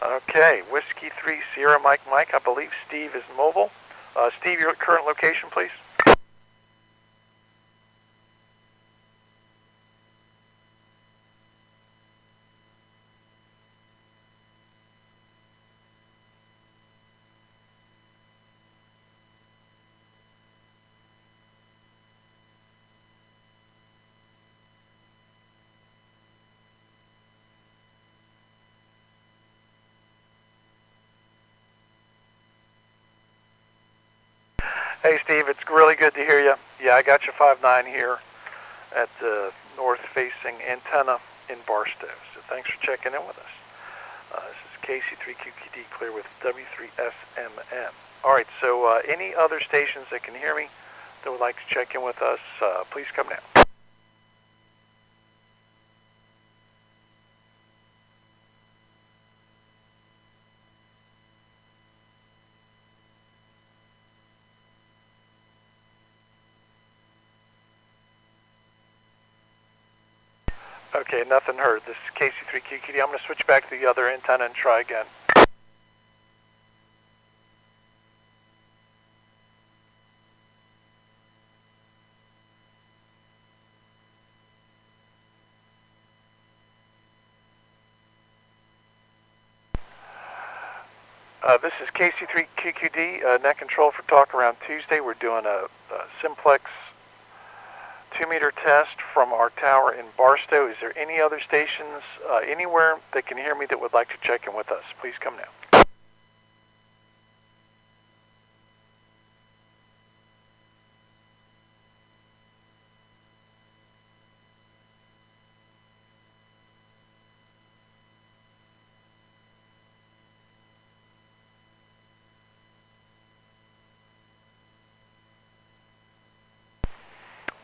Okay, Whiskey 3, Sierra Mike Mike. I believe Steve is mobile. Steve, your current location, please. Hey, Steve, it's really good to hear you. Yeah, I got your 5.9 here at the north-facing antenna in Barstow. So thanks for checking in with us. This is KC3QQD clear with W3SMM. All right, so any other stations that can hear me that would like to check in with us, please come now. Okay, nothing heard. This is KC3QQD. I'm going to switch back to the other antenna and try again. This is KC3QQD, net control for talk around Tuesday. We're doing a Simplex 2-meter test from our tower in Barstow. Is there any other stations anywhere that can hear me that would like to check in with us? Please come now.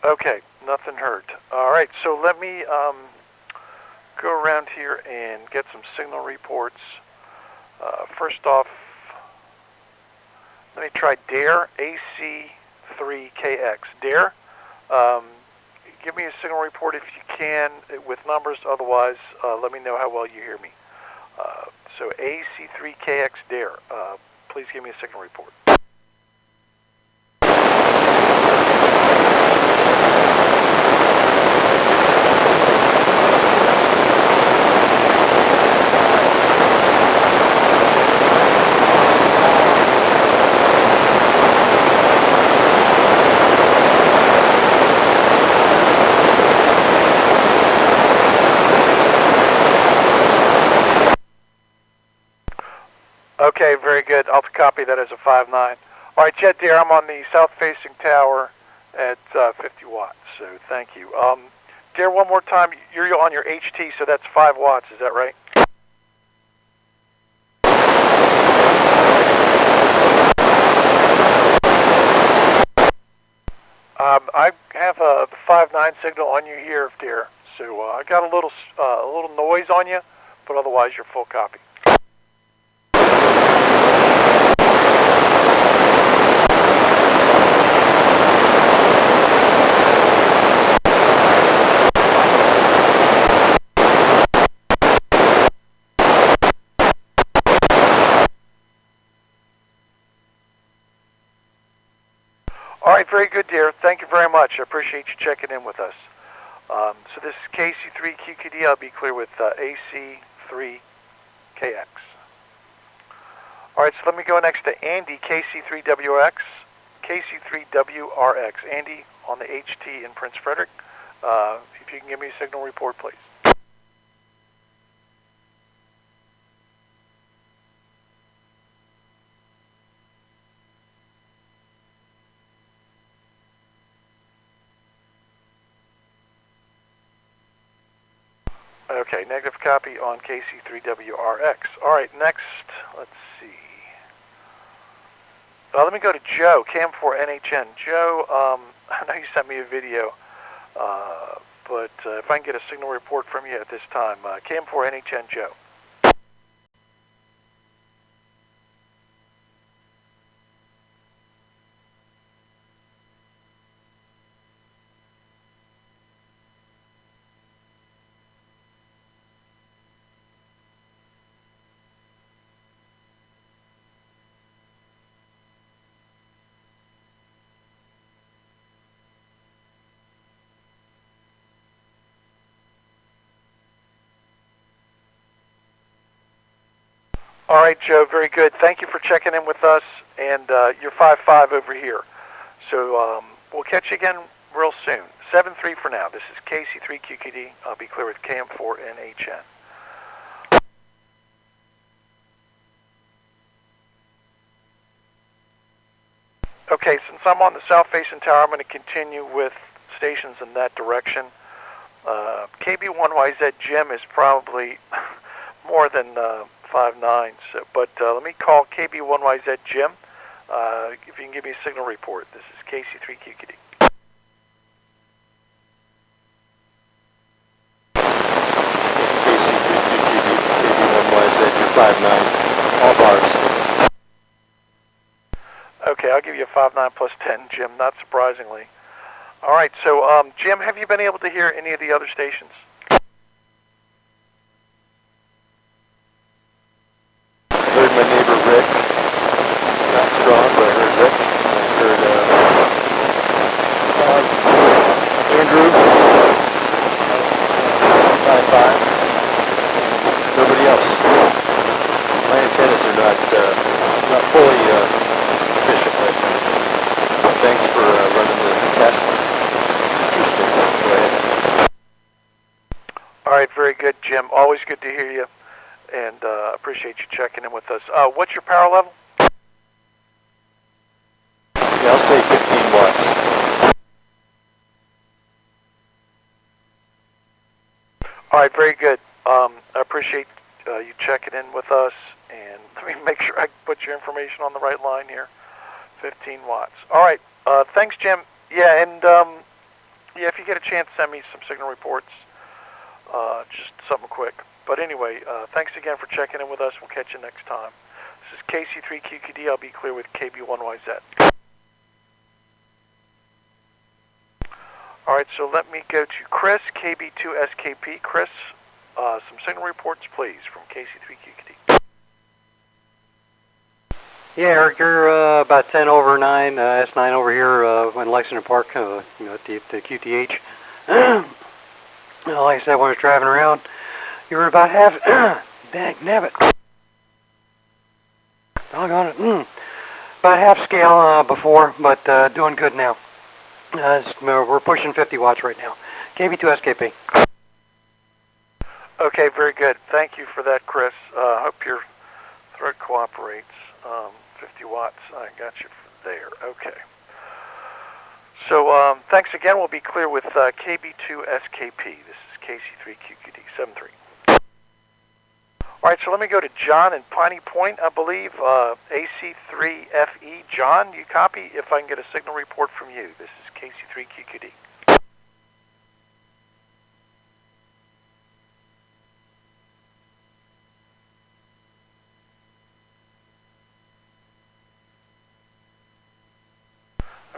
Okay, nothing heard. All right, so let me go around here and get some signal reports. First off, let me try DARE AC3KX. DARE, give me a signal report if you can with numbers. Otherwise, let me know how well you hear me. So AC3KX DARE, please give me a signal report. Okay, very good. I'll copy that as a 5.9. All right, Jet Deer, I'm on the south-facing tower at 50 watts, so thank you. Deer, one more time. You're on your HT, so that's 5 watts. Is that right? I have a 5 59 signal on you here, dear. So I got a little noise on you, but otherwise you're full copy. All right, very good, dear. Thank you very much. I appreciate you checking in with us. So this is KC3QQD. I'll be clear with AC3KX. All right, so let me go next to Andy, KC3WX, KC3WRX. Andy on the HT in Prince Frederick. If you can give me a signal report, please. Okay, negative copy on KC3WRX. All right, next, let's see. Let me go to Joe, Cam4NHN. Joe, I know you sent me a video, but if I can get a signal report from you at this time. Cam4NHN, Joe. All right, Joe, very good. Thank you for checking in with us, and you're 5-5 over here. So we'll catch you again real soon. 7-3 for now. This is KC3QQD. I'll be clear with KM4NHN. Okay, since I'm on the south-facing tower, I'm going to continue with stations in that direction. KB1YZ Jim is probably more than 5'9", but let me call KB1YZ Jim. If you can give me a signal report. This is KC3QQD. KB1YZ, you're 5'9", all bars. Okay, I'll give you a 5'9" plus 10, Jim, not surprisingly. All right, so Jim, have you been able to hear any of the other stations? Heard my neighbor Rick, not strong, but I heard Rick. I heard Andrew, 5'5". Nobody else. My antennas are not fully efficient right now. Thanks for running the test. Go ahead. All right, very good, Jim. Always good to hear you, and appreciate you checking in with us. What's your power level? Yeah, I'll say 15 watts. All right, very good. I appreciate you checking in with us, and let me make sure I put your information on the right line here. 15 watts. All right, thanks, Jim. Yeah, and yeah, if you get a chance, send me some signal reports, just something quick. But anyway, thanks again for checking in with us. We'll catch you next time. This is KC3QQD. I'll be clear with KB1YZ. All right, so let me go to Chris, KB2SKP. Chris, some signal reports, please, from KC3QQD. Yeah, Eric, you're about 10 over 9, S9 over here in Lexington Park, at the QTH. Like I said, when I was driving around, you were about half, dang nabbit. Doggone it. About half scale before, but doing good now. We're pushing 50 watts right now. KB2SKP. Okay, very good. Thank you for that, Chris. Hope your thread cooperates. 50 watts, I got you there. Okay. So thanks again. We'll be clear with KB2SKP. This is KC3QQD 73. All right, so let me go to John in Piney Point, I believe. AC3FE. John, you copy? If I can get a signal report from you. This is KC3QQD.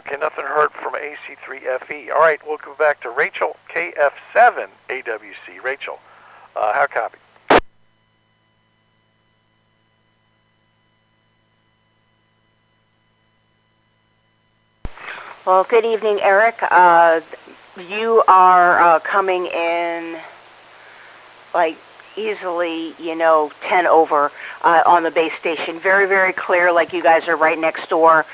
Okay, nothing heard from AC3FE. All right, we'll go back to Rachel, KF7 AWC. Rachel, how copy? Well, good evening, Eric. You are coming in like easily, 10 over on the base station. Very, very clear, like you guys are right next door.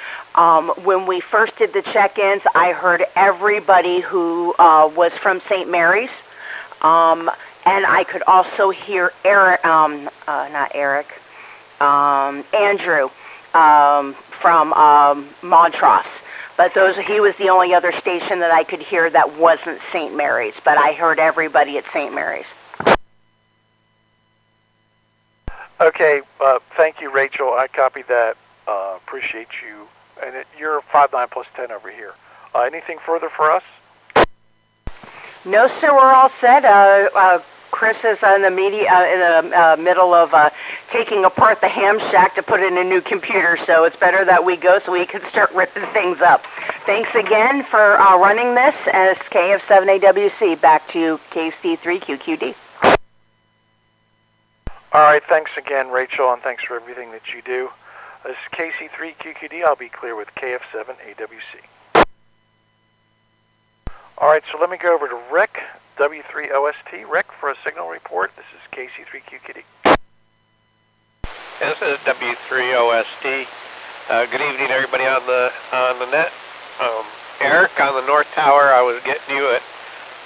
When we first did the check-ins, I heard everybody who was from St. Mary's. And I could also hear Eric, Andrew from Montrose. But he was the only other station that I could hear that wasn't St. Mary's. But I heard everybody at St. Mary's. Okay, thank you, Rachel. I copied that. Appreciate you. And you're 5-9 plus 10 over here. Anything further for us? No, sir. We're all set. Chris is in the middle of taking apart the ham shack to put in a new computer, so it's better that we go so we can start ripping things up. Thanks again for running this as KF7AWC. Back to KC3QQD. All right, thanks again, Rachel, and thanks for everything that you do. This is KC3QQD. I'll be clear with KF7AWC. All right, so let me go over to Rick, W3OST. Rick, for a signal report. This is KC3QQD. This is W3OST. Good evening, everybody on the net. Eric, on the north tower, I was getting you at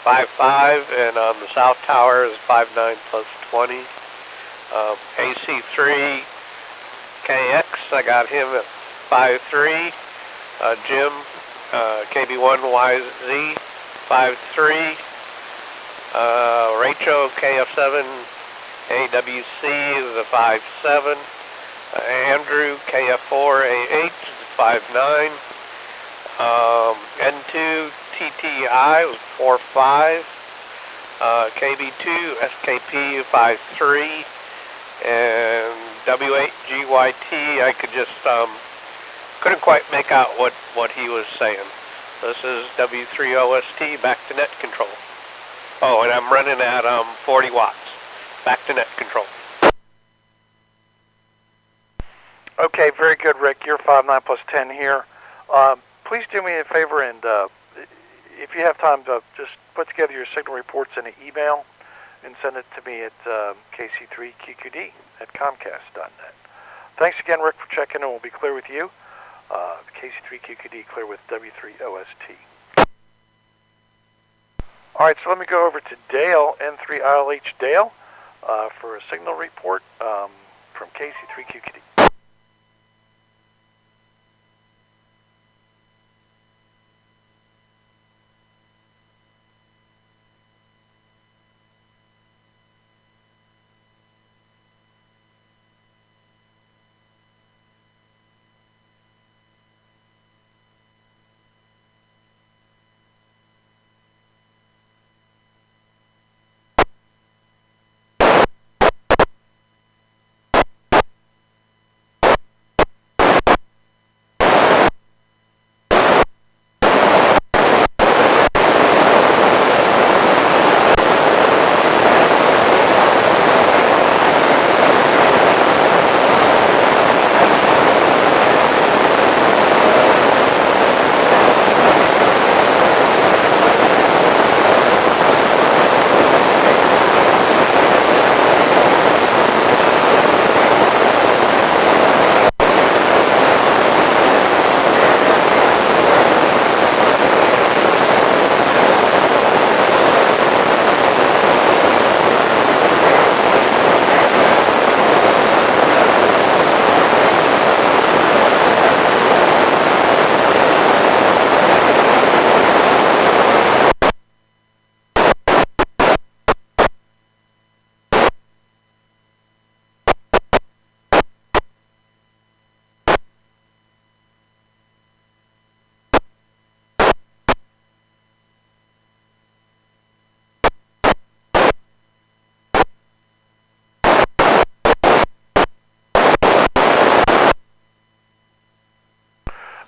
5.5, and on the south tower is 5.9 plus 20. AC3 KX, I got him at 5.3. Jim, KB1YZ, 5.3. Rachel, KF7 AWC is a 5.7. Andrew, KF4 AH is a 5.9. N2 TTI was 4.5. KB2 SKP 5.3. And W8GYT, I could just couldn't quite make out what he was saying. This is W3OST, back to net control. Oh, and I'm running at 40 watts. Back to net control. Okay, very good, Rick. You're 5.9 plus 10 here. Please do me a favor, and if you have time to just put together your signal reports in an email and send it to me at KC3QQD at Comcast.net. Thanks again, Rick, for checking in. We'll be clear with you. KC3QQD clear with W3OST. All right, so let me go over to Dale, N3ILH Dale, for a signal report from KC3QQD.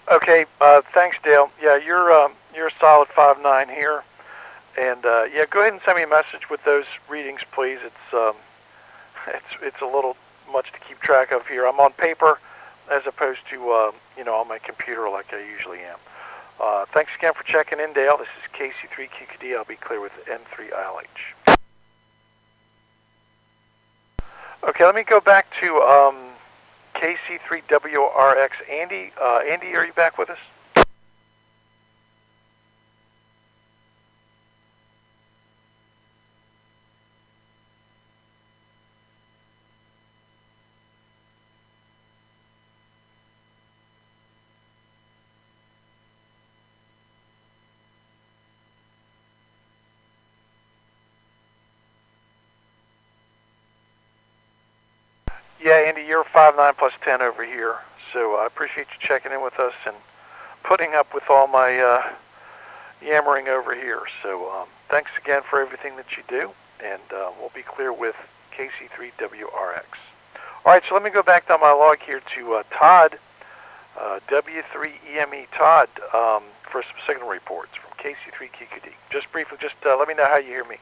Okay, thanks, Dale. Yeah, you're a solid 5.9 here, and yeah, go ahead and send me a message with those readings, please. It's a little much to keep track of here. I'm on paper as opposed to on my computer like I usually am. Thanks again for checking in, Dale. This is KC3QQD. I'll be clear with N3ILH. Okay, let me go back to KC3WRX. Andy, Andy, are you back with us? Yeah, Andy, you're 5.9 plus 10 over here, so I appreciate you checking in with us and putting up with all my yammering over here. So thanks again for everything that you do, and we'll be clear with KC3WRX. All right, so let me go back down my log here to Todd, W3EME Todd, for some signal reports from KC3QQD. Just briefly, just let me know how you hear me.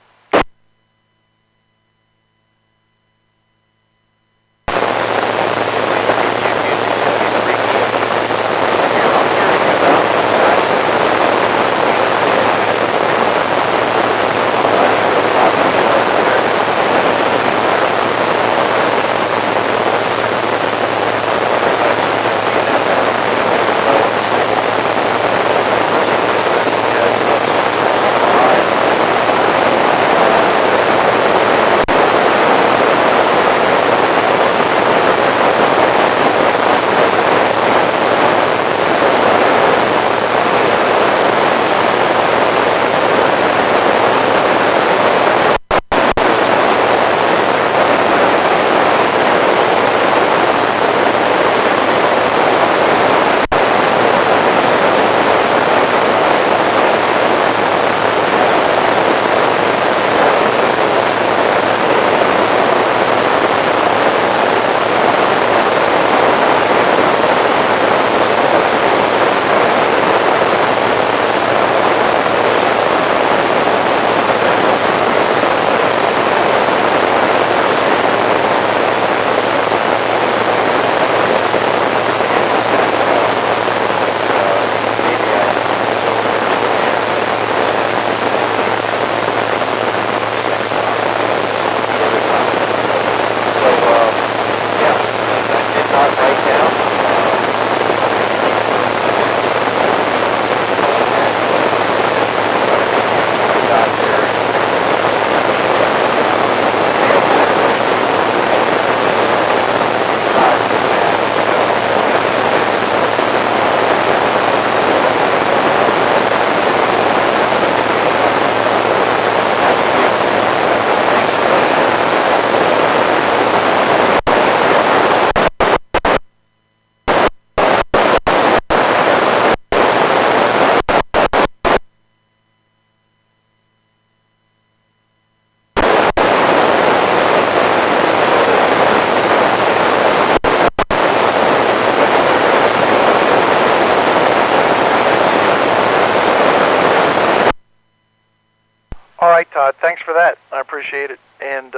Todd, thanks for that. I appreciate it. And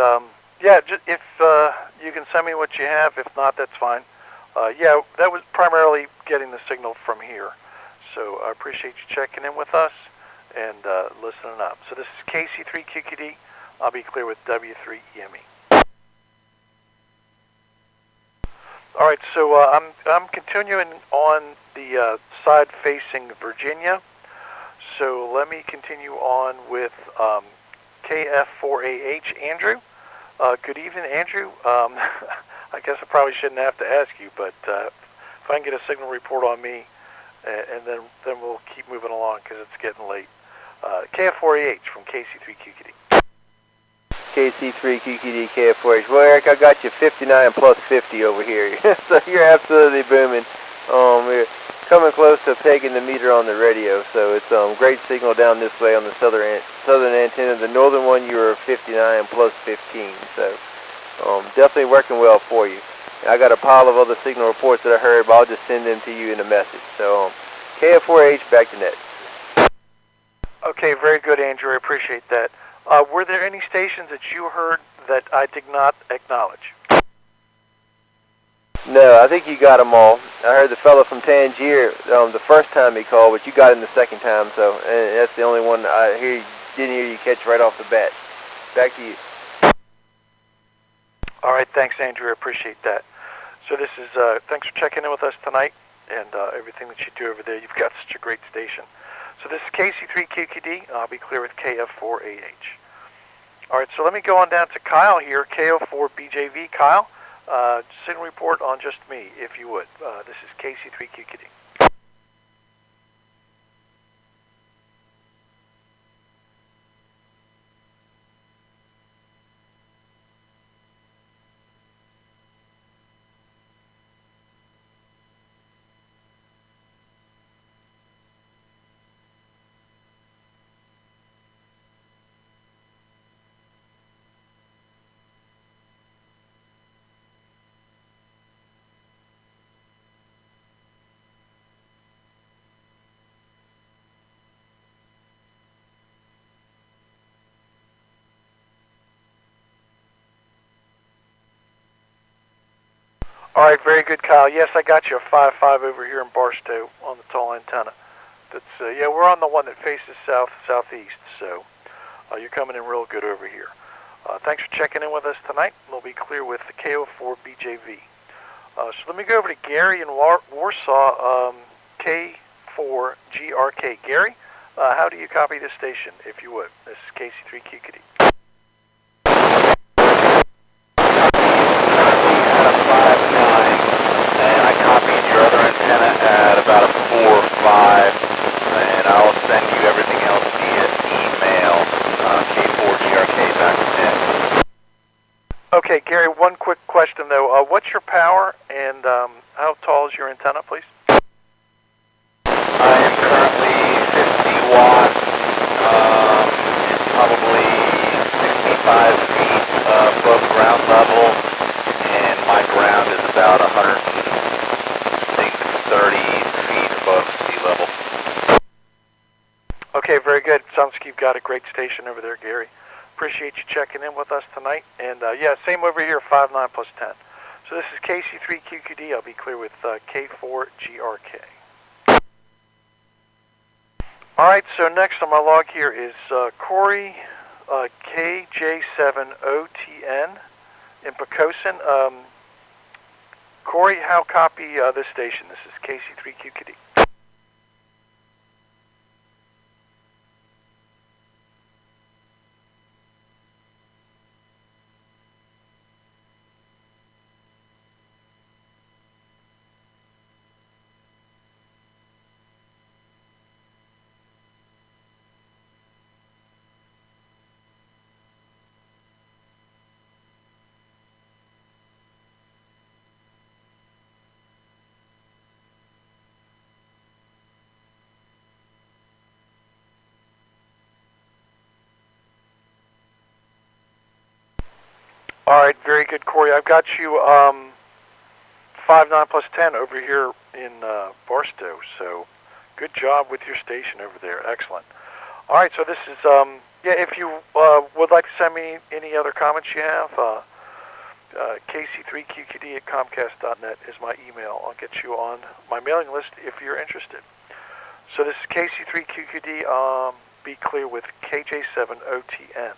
yeah, if you can send me what you have. If not, that's fine. Yeah, that was primarily getting the signal from here. So I appreciate you checking in with us and listening up. So this is KC3QQD. I'll be clear with W3EME. All right, so I'm continuing on the side facing Virginia. So let me continue on with KF4AH, Andrew. Good evening, Andrew. I guess I probably shouldn't have to ask you, but if I can get a signal report on me, and then we'll keep moving along because it's getting late. KF4AH from KC3QQD. KC3QQD, KF4AH. Well, Eric, I got you 59 plus 50 over here, so you're absolutely booming. We're coming close to pegging the meter on the radio, so it's great signal down this way on the southern antenna. The northern one, you were 59 plus 15, so definitely working well for you. I got a pile of other signal reports that I heard, but I'll just send them to you in a message. So, KF4H, back to net. Okay, very good, Andrew. I appreciate that. Were there any stations that you heard that I did not acknowledge? No, I think you got them all. I heard the fellow from Tangier the first time he called, but you got him the second time, so and that's the only one I didn't hear you catch right off the bat. Back to you. All right, thanks, Andrew. I appreciate that. So this is, thanks for checking in with us tonight and everything that you do over there. You've got such a great station. So this is KC3QQD. I'll be clear with KF4AH. All right, so let me go on down to Kyle here, KO4BJV. Kyle, signal report on just me, if you would. This is KC3QQD. All right, very good, Kyle. Yes, I got you a 5.5 over here in Barstow on the tall antenna. That's yeah, we're on the one that faces southeast, so you're coming in real good over here. Thanks for checking in with us tonight. We'll be clear with the KO4BJV. So let me go over to Gary in Warsaw, K4GRK. Gary, how do you copy this station, if you would? This is KC3QQD. Antenna at about a 4.5, and I'll send you everything else via email. K4GRK.net. Okay, Gary, one quick question though. What's your power and how tall is your antenna, please? I am currently 50 watts, probably 65 feet above ground level, and my ground is about 130 feet above sea level. Okay, very good. Sounds like you've got a great station over there, Gary. Appreciate you checking in with us tonight. And yeah, same over here, 5.9 plus 10. So this is KC3QQD. I'll be clear with K4GRK. All right, so next on my log here is Corey, KJ7OTN in Pocosin. Corey, how copy this station? This is KC3QQD. All right, very good, Corey. I've got you 5.9 plus 10 over here in Barstow. So good job with your station over there. Excellent. All right, so this is, yeah, if you would like to send me any other comments you have, KC3QQD@comcast.net is my email. I'll get you on my mailing list if you're interested. So this is KC3QQD. Be clear with KJ7OTN.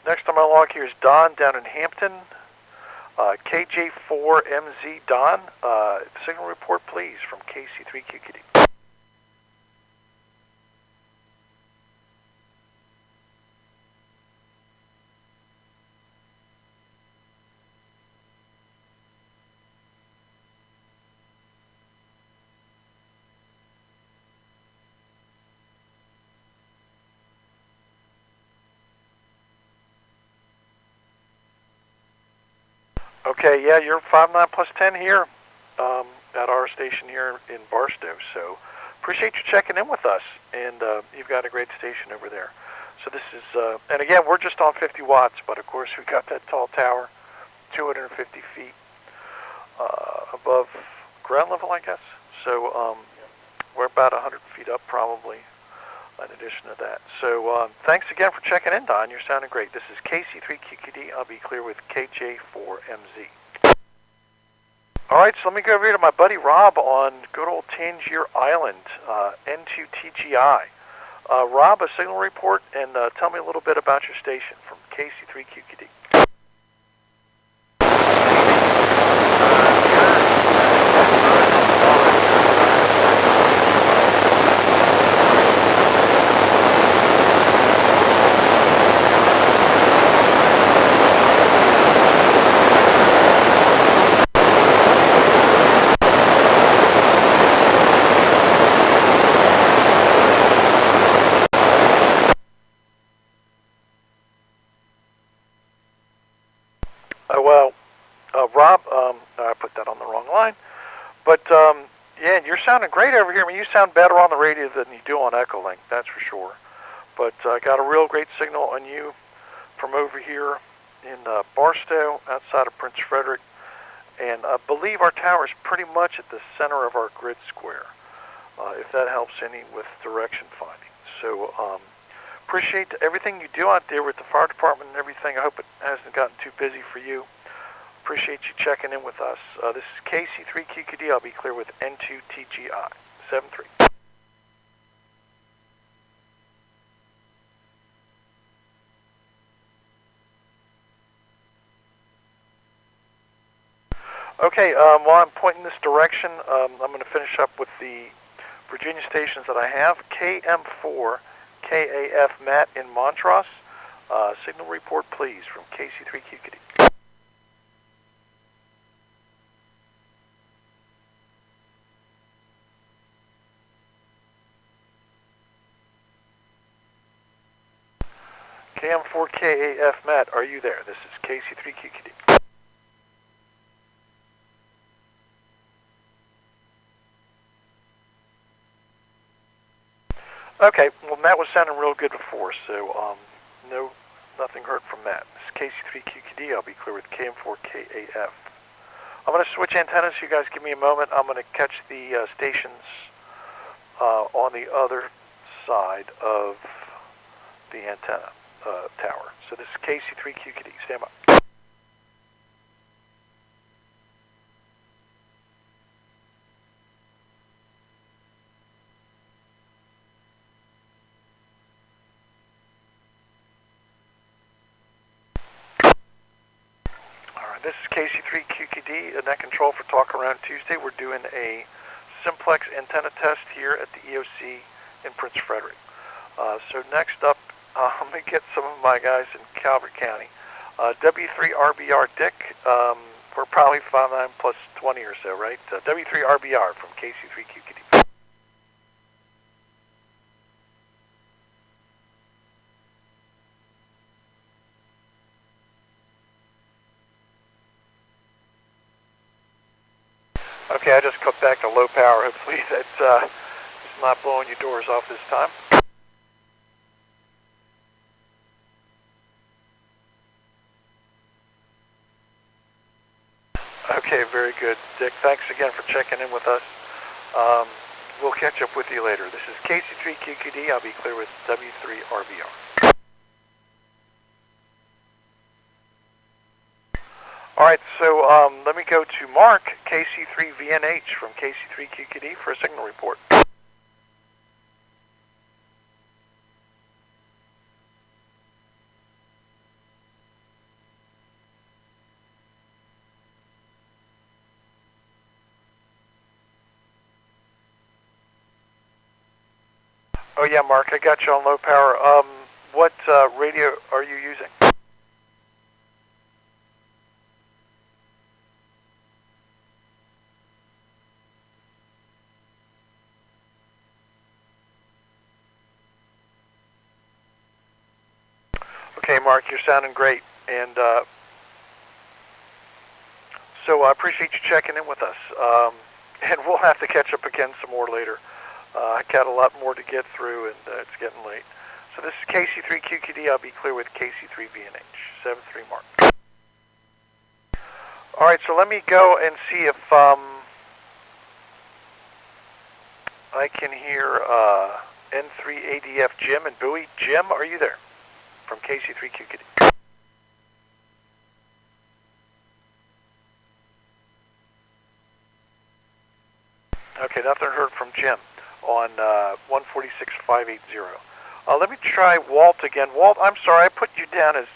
Next on my log here is Don down in Hampton. KJ4MZ Don. Signal report, please, from KC3QQD. Okay, yeah, you're 5.9 plus 10 here at our station here in Barstow. So appreciate you checking in with us, and you've got a great station over there. So this is, and again, we're just on 50 watts, but of course we've got that tall tower. 250 feet above ground level, I guess. So we're about 100 feet up probably in addition to that. So thanks again for checking in, Don. You're sounding great. This is KC3QQD. I'll be clear with KJ4MZ. All right, so let me go over here to my buddy Rob on good old Tangier Island, N2TGI. Rob, a signal report, and tell me a little bit about your station from KC3QQD. Rob, I put that on the wrong line. But, yeah, you're sounding great over here. I mean, you sound better on the radio than you do on Echolink, that's for sure. But I got a real great signal on you from over here in Barstow, outside of Prince Frederick. And I believe our tower is pretty much at the center of our grid square, if that helps any with direction finding. So, appreciate everything you do out there with the fire department and everything. I hope it hasn't gotten too busy for you. Appreciate you checking in with us. This is KC3QQD. I'll be clear with N2TGI. 73. Okay, while I'm pointing this direction, I'm going to finish up with the Virginia stations that I have. KM4 KAF Matt in Montrose. Signal report, please, from KC3QQD. KM4 KAF Matt, are you there? This is KC3QQD. Okay, well, Matt was sounding real good before, so nothing heard from Matt. This is KC3QQD. I'll be clear with KM4 KAF. I'm going to switch antennas. You guys give me a moment. I'm going to catch the stations on the other side of the antenna tower. So this is KC3QQD. Stand by. This is KC3QQD, net control for Talk Around Tuesday. We're doing a Simplex antenna test here at the EOC in Prince Frederick. So next up, I'm going to get some of my guys in Calvert County. W3RBR Dick, we're probably 59 plus 20 or so, right? W3RBR from KC3QQD. Okay, I just cut back to low power. Hopefully that's not blowing your doors off this time. Okay, very good. Dick, thanks again for checking in with us. We'll catch up with you later. This is KC3QQD. I'll be clear with W3RBR. All right, so let me go to Mark, KC3VNH from KC3QQD for a signal report. Oh yeah, Mark, I got you on low power. What radio are you using? Okay, Mark, you're sounding great, and so I appreciate you checking in with us, and we'll have to catch up again some more later. I got a lot more to get through, and it's getting late. So this is KC3QQD. I'll be clear with KC3VNH. 73 Mark. All right, so let me go and see if I can hear N3ADF Jim and Bowie. Jim, are you there? From KC3QKD. Okay, nothing heard from Jim on 146580. Let me try Walt again. Walt, I'm sorry, I put you down as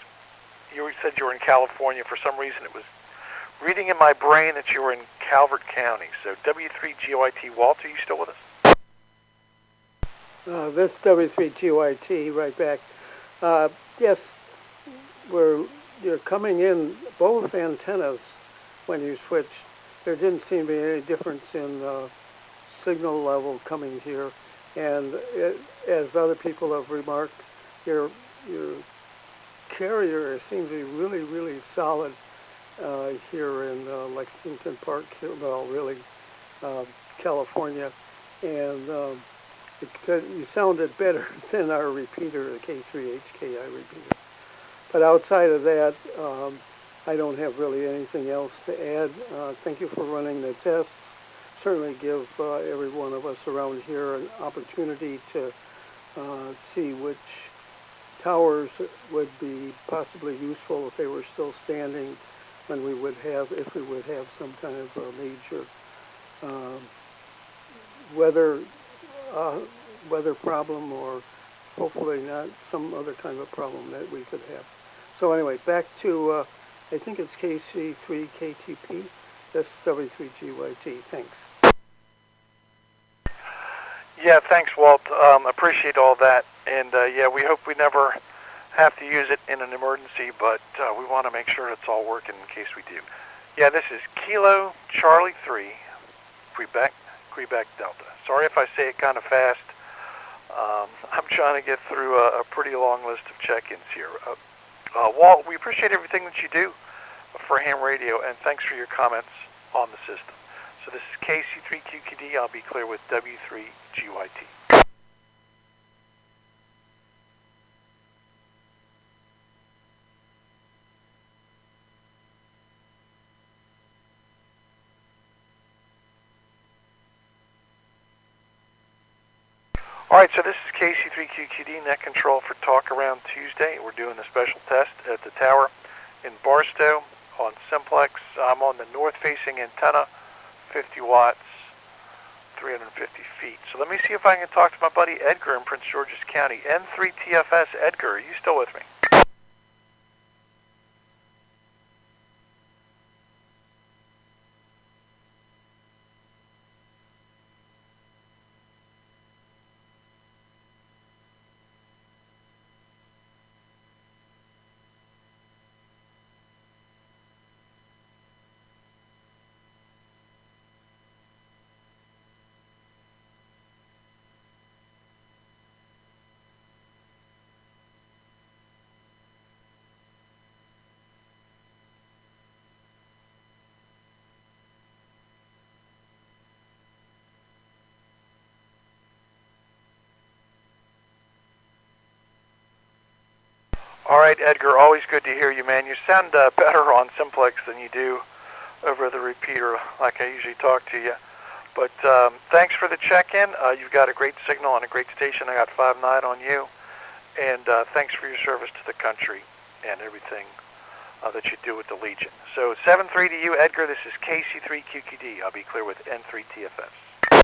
you said you were in California. For some reason, it was reading in my brain that you were in Calvert County. So W3GYT, Walt, are you still with us? This W3GYT right back. Yes, you're coming in both antennas when you switch. There didn't seem to be any difference in signal level coming here, and as other people have remarked, your carrier seems to be really, really solid here in Lexington Park, well, really California, and you sounded better than our repeater, the K3HKI repeater. But outside of that, I don't have really anything else to add. Thank you for running the tests. Certainly give every one of us around here an opportunity to see which towers would be possibly useful if they were still standing when we would have, if we would have some kind of a major weather problem, or hopefully not some other kind of problem that we could have. So anyway, back to, I think it's KC3KTP, that's W3GYT. Thanks. Yeah, thanks, Walt. Appreciate all that. And yeah, we hope we never have to use it in an emergency, but we want to make sure it's all working in case we do. Yeah, this is Kilo Charlie 3, Quebec Delta. Sorry if I say it kind of fast. I'm trying to get through a pretty long list of check-ins here. Walt, we appreciate everything that you do for ham radio, and thanks for your comments on the system. So this is KC3QKD. I'll be clear with W3GYT. All right, so this is KC3QQD, net control for Talk Around Tuesday. We're doing a special test at the tower in Barstow on Simplex. I'm on the north-facing antenna, 50 watts, 350 feet. So let me see if I can talk to my buddy Edgar in Prince George's County. N3TFS, Edgar, are you still with me? All right, Edgar, always good to hear you, man. You sound better on Simplex than you do over the repeater like I usually talk to you. But thanks for the check-in. You've got a great signal on a great station. I got 5.9 on you. And thanks for your service to the country and everything that you do with the Legion. So 7-3 to you, Edgar. This is KC3QQD. I'll be clear with N3TFS.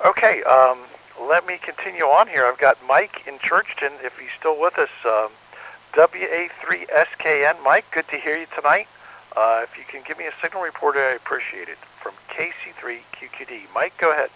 Okay, let me continue on here. I've got Mike in Churchton, if he's still with us. WA3SKN. Mike, good to hear you tonight. If you can give me a signal report, I appreciate it. From KC3QQD. Mike, go ahead.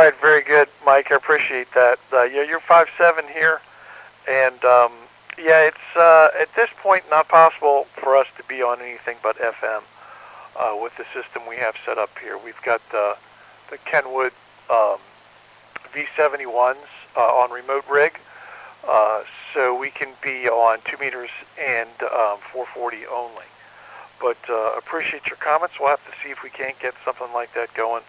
right, very good, Mike. I appreciate that. Yeah, you're 5'7" here, and yeah, it's at this point not possible for us to be on anything but FM with the system we have set up here. We've got the Kenwood V71s on remote rig, so we can be on 2 meters and 440 only. But appreciate your comments. We'll have to see if we can't get something like that going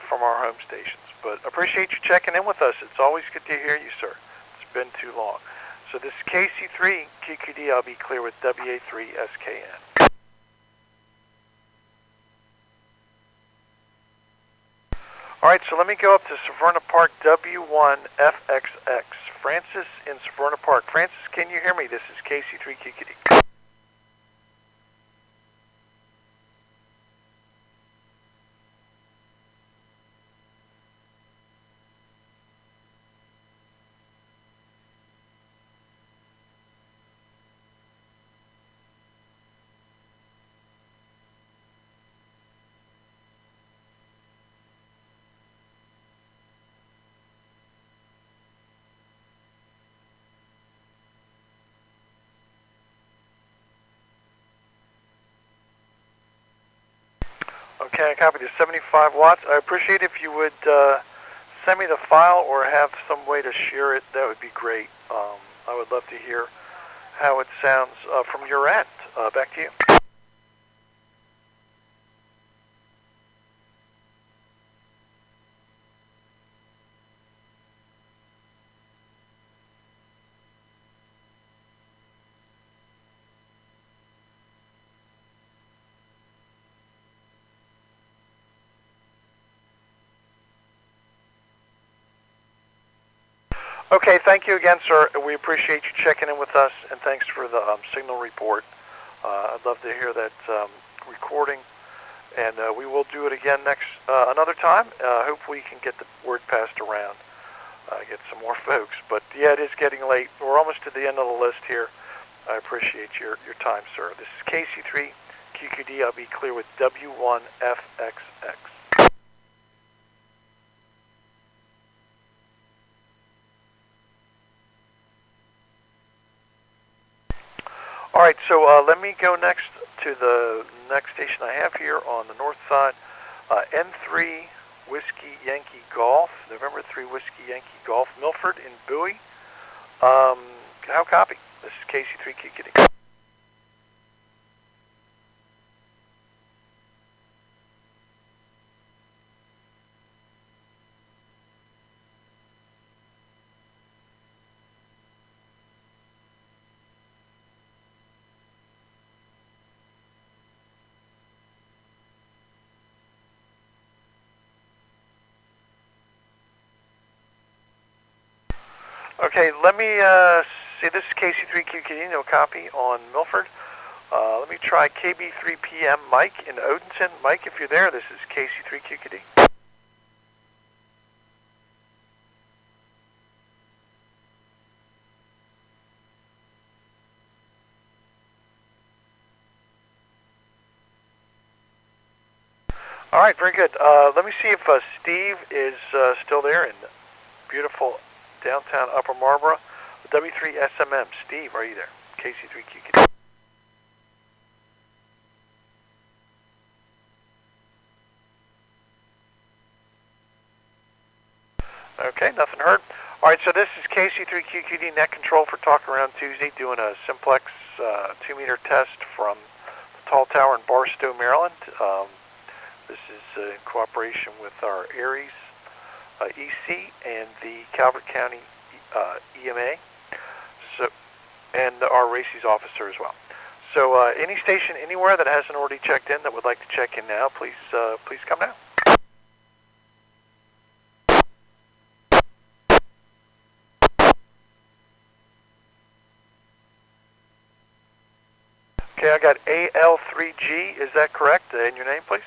from our home stations. But appreciate you checking in with us. It's always good to hear you, sir. It's been too long. So this is KC3 QQD. I'll be clear with WA3SKN. All right, so let me go up to Severna Park W1FXX. Francis in Severna Park. Francis, can you hear me? This is KC3 QQD. Okay, I copy the 75 watts. I appreciate if you would send me the file or have some way to share it. That would be great. I would love to hear how it sounds from your end. Back to you. Okay, thank you again, sir. We appreciate you checking in with us, and thanks for the signal report. I'd love to hear that recording, and we will do it again another time. Hopefully we can get the word passed around, get some more folks. But yeah, it is getting late. We're almost to the end of the list here. I appreciate your time, sir. This is KC3 QQD. I'll be clear with W1FXX. All right, so let me go next to the next station I have here on the north side. N3 Whiskey Yankee Golf, November 3 Whiskey Yankee Golf, Milford in Bowie. How copy? This is KC3 QQD. Okay, let me see. This is KC3 QQD, no copy on Milford. Let me try KB3PM Mike in Odenton. Mike, if you're there, this is KC3 QQD. All right, very good. Let me see if Steve is still there in beautiful downtown Upper Marlboro. W3SMM. Steve, are you there? KC3 QQD. Okay, nothing heard. All right, so this is KC3 QQD Net Control for Talk Around Tuesday, doing a Simplex 2-meter test from the Tall Tower in Barstow, Maryland. This is in cooperation with our ARES EC and the Calvert County EMA, so, and our RACES officer as well. So any station anywhere that hasn't already checked in that would like to check in now, please come now. Okay, I got AL3G. Is that correct? And your name, please?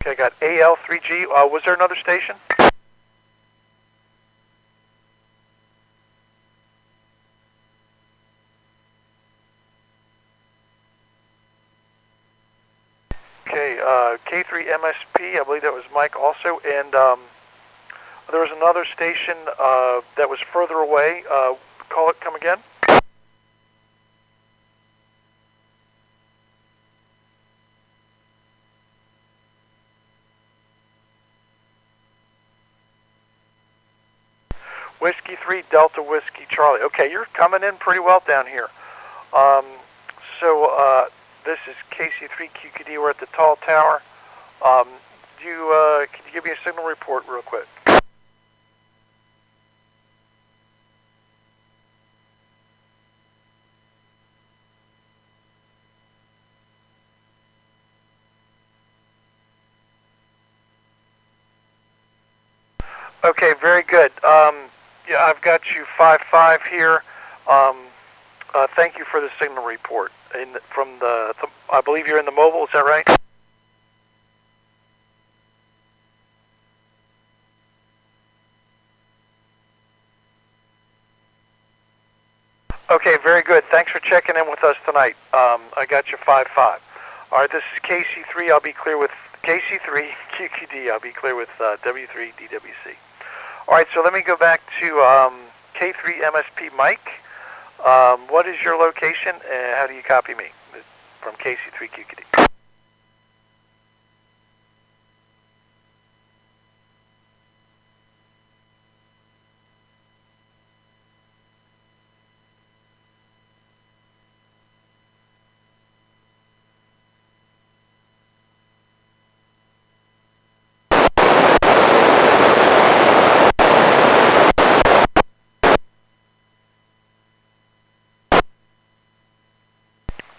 Okay, I got AL3G. Was there another station? Okay, K3 MSP, I believe that was Mike also, and there was another station that was further away. Come again? Whiskey 3, Delta Whiskey Charlie. Okay, you're coming in pretty well down here. This is KC3QQD. We're at the tall tower. Can you give me a signal report real quick? Okay, very good. Yeah, I've got you 5-5 here. Thank you for the signal report. I believe you're in the mobile, is that right? Okay, very good. Thanks for checking in with us tonight. I got you 5-5. All right, this is KC3. I'll be clear with KC3 QQD. I'll be clear with W3 DWC. All right, so let me go back to K3 MSP Mike. What is your location and how do you copy me from KC3 QQD?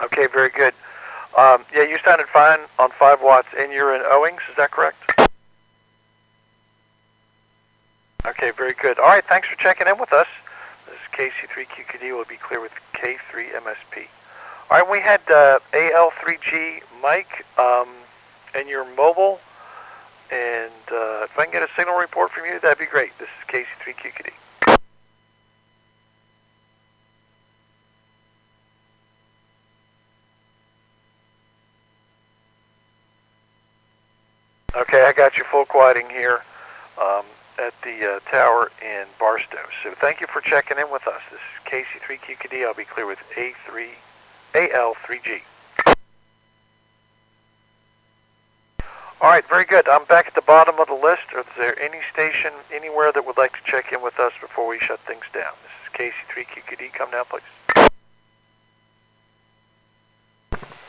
Okay, very good. Yeah, you sounded fine on 5 watts, and you're in Owings, is that correct? Okay, very good. All right, thanks for checking in with us. This is KC3QQD. We'll be clear with K3MSP. All right, we had AL3G Mike, and your mobile, and if I can get a signal report from you, that'd be great. This is KC3QQD. Okay, I got you full quieting here at the tower in Barstow. So thank you for checking in with us. This is KC3QQD. I'll be clear with AL3G. All right, very good. I'm back at the bottom of the list. Is there any station anywhere that would like to check in with us before we shut things down? This is KC3QQD. Come down, please.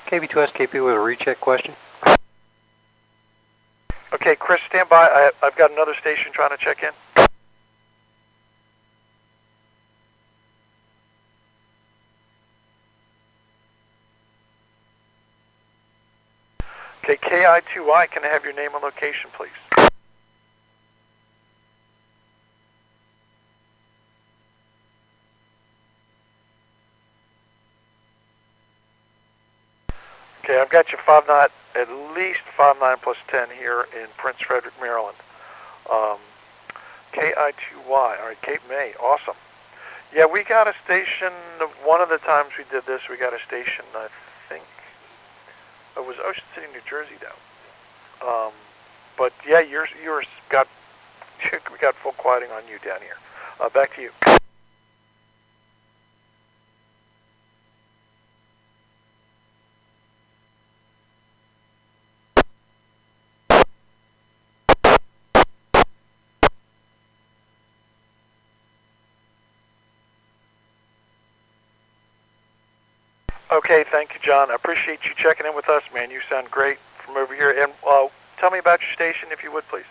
KB2SKP with a recheck question. Okay, Chris, stand by. I've got another station trying to check in. Okay, KI2Y, can I have your name and location, please? Okay, I've got you 5-knot, at least 5-9 plus 10 here in Prince Frederick, Maryland. KI2Y, all right, Cape May, awesome. Yeah, we got a station, one of the times we did this, we got a station, I think, it was Ocean City, New Jersey, though. But yeah, yours got, we got full quieting on you down here. Back to you. Okay, thank you, John. I appreciate you checking in with us, man. You sound great from over here. And tell me about your station, if you would, please.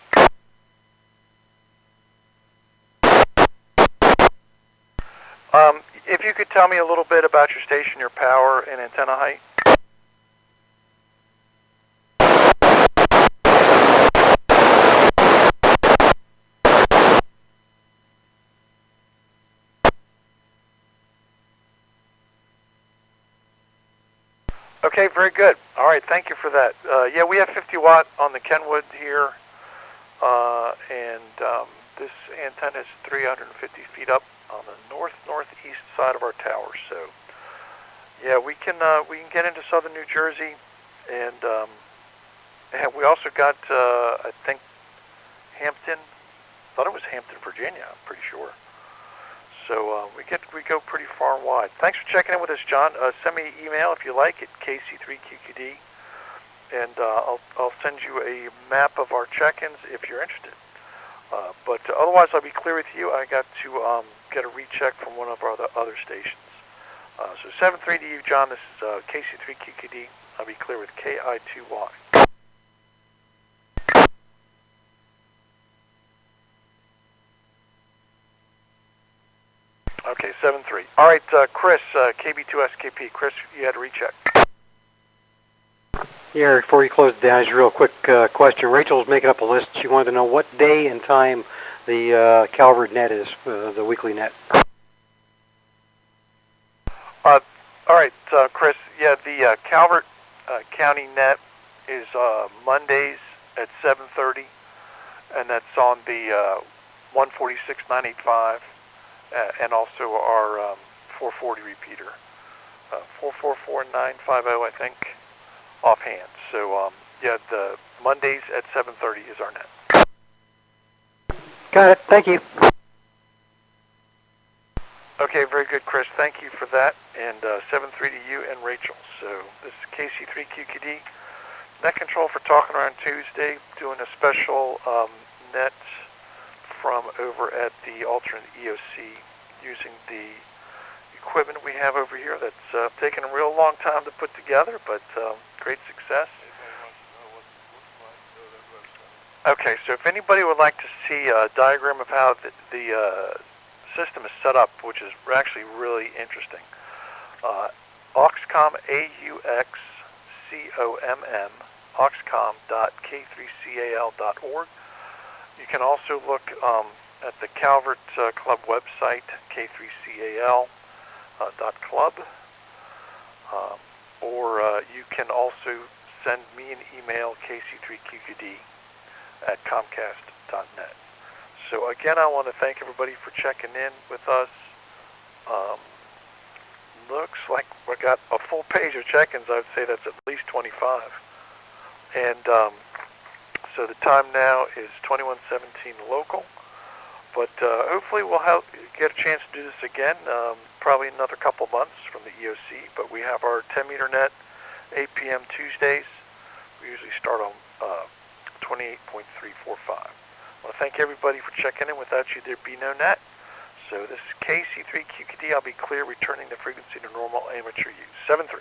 If you could tell me a little bit about your station, your power, and antenna height. Okay, very good. All right, thank you for that. Yeah, we have 50 watt on the Kenwood here, and this antenna is 350 feet up on the northeast side of our tower. So, yeah, we can get into southern New Jersey, and And we also got, I think, Hampton. Thought it was Hampton, Virginia. I'm pretty sure. So we go pretty far and wide. Thanks for checking in with us, John. Send me an email if you like at KC3QQD, and I'll send you a map of our check-ins if you're interested. But otherwise, I'll be clear with you. I got to get a recheck from one of our other stations. So 7-3 to you, John. This is KC3QQD. I'll be clear with KI2Y. Okay, 7-3. All right, Chris, KB2SKP. Chris, you had a recheck. Yeah, before you close it down, just a real quick question. Rachel's making up a list. She wanted to know what day and time the Calvert net is, the weekly net. All right, Chris. Yeah, the Calvert County net is Mondays at 7:30, and that's on the 146.985, and also our 440 repeater, 444.950, I think, offhand. So yeah, the Mondays at 7:30 is our net. Got it. Thank you. Okay, very good, Chris. Thank you for that. And 7-3 to you and Rachel. So this is KC3QQD. Net control for Talking Around Tuesday, doing a special net from over at the alternate EOC using the equipment we have over here that's taken a real long time to put together, but great success. Okay, so if anybody would like to see a diagram of how the system is set up, which is actually really interesting, Auxcom, AUXCOMM, auxcom.k3cal.org. You can also look at the Calvert Club website, k3cal.club, or you can also send me an email, kc3qqd@comcast.net. So again, I want to thank everybody for checking in with us. Looks like we got a full page of check-ins. I would say that's at least 25. And so the time now is 21:17 local. But hopefully we'll get a chance to do this again, probably another couple months from the EOC. But we have our 10-meter net, 8 p.m. Tuesdays. We usually start on 28.345. I want to thank everybody for checking in. Without you, there'd be no net. So this is KC3QQD. I'll be clear, returning the frequency to normal amateur use. 7-3.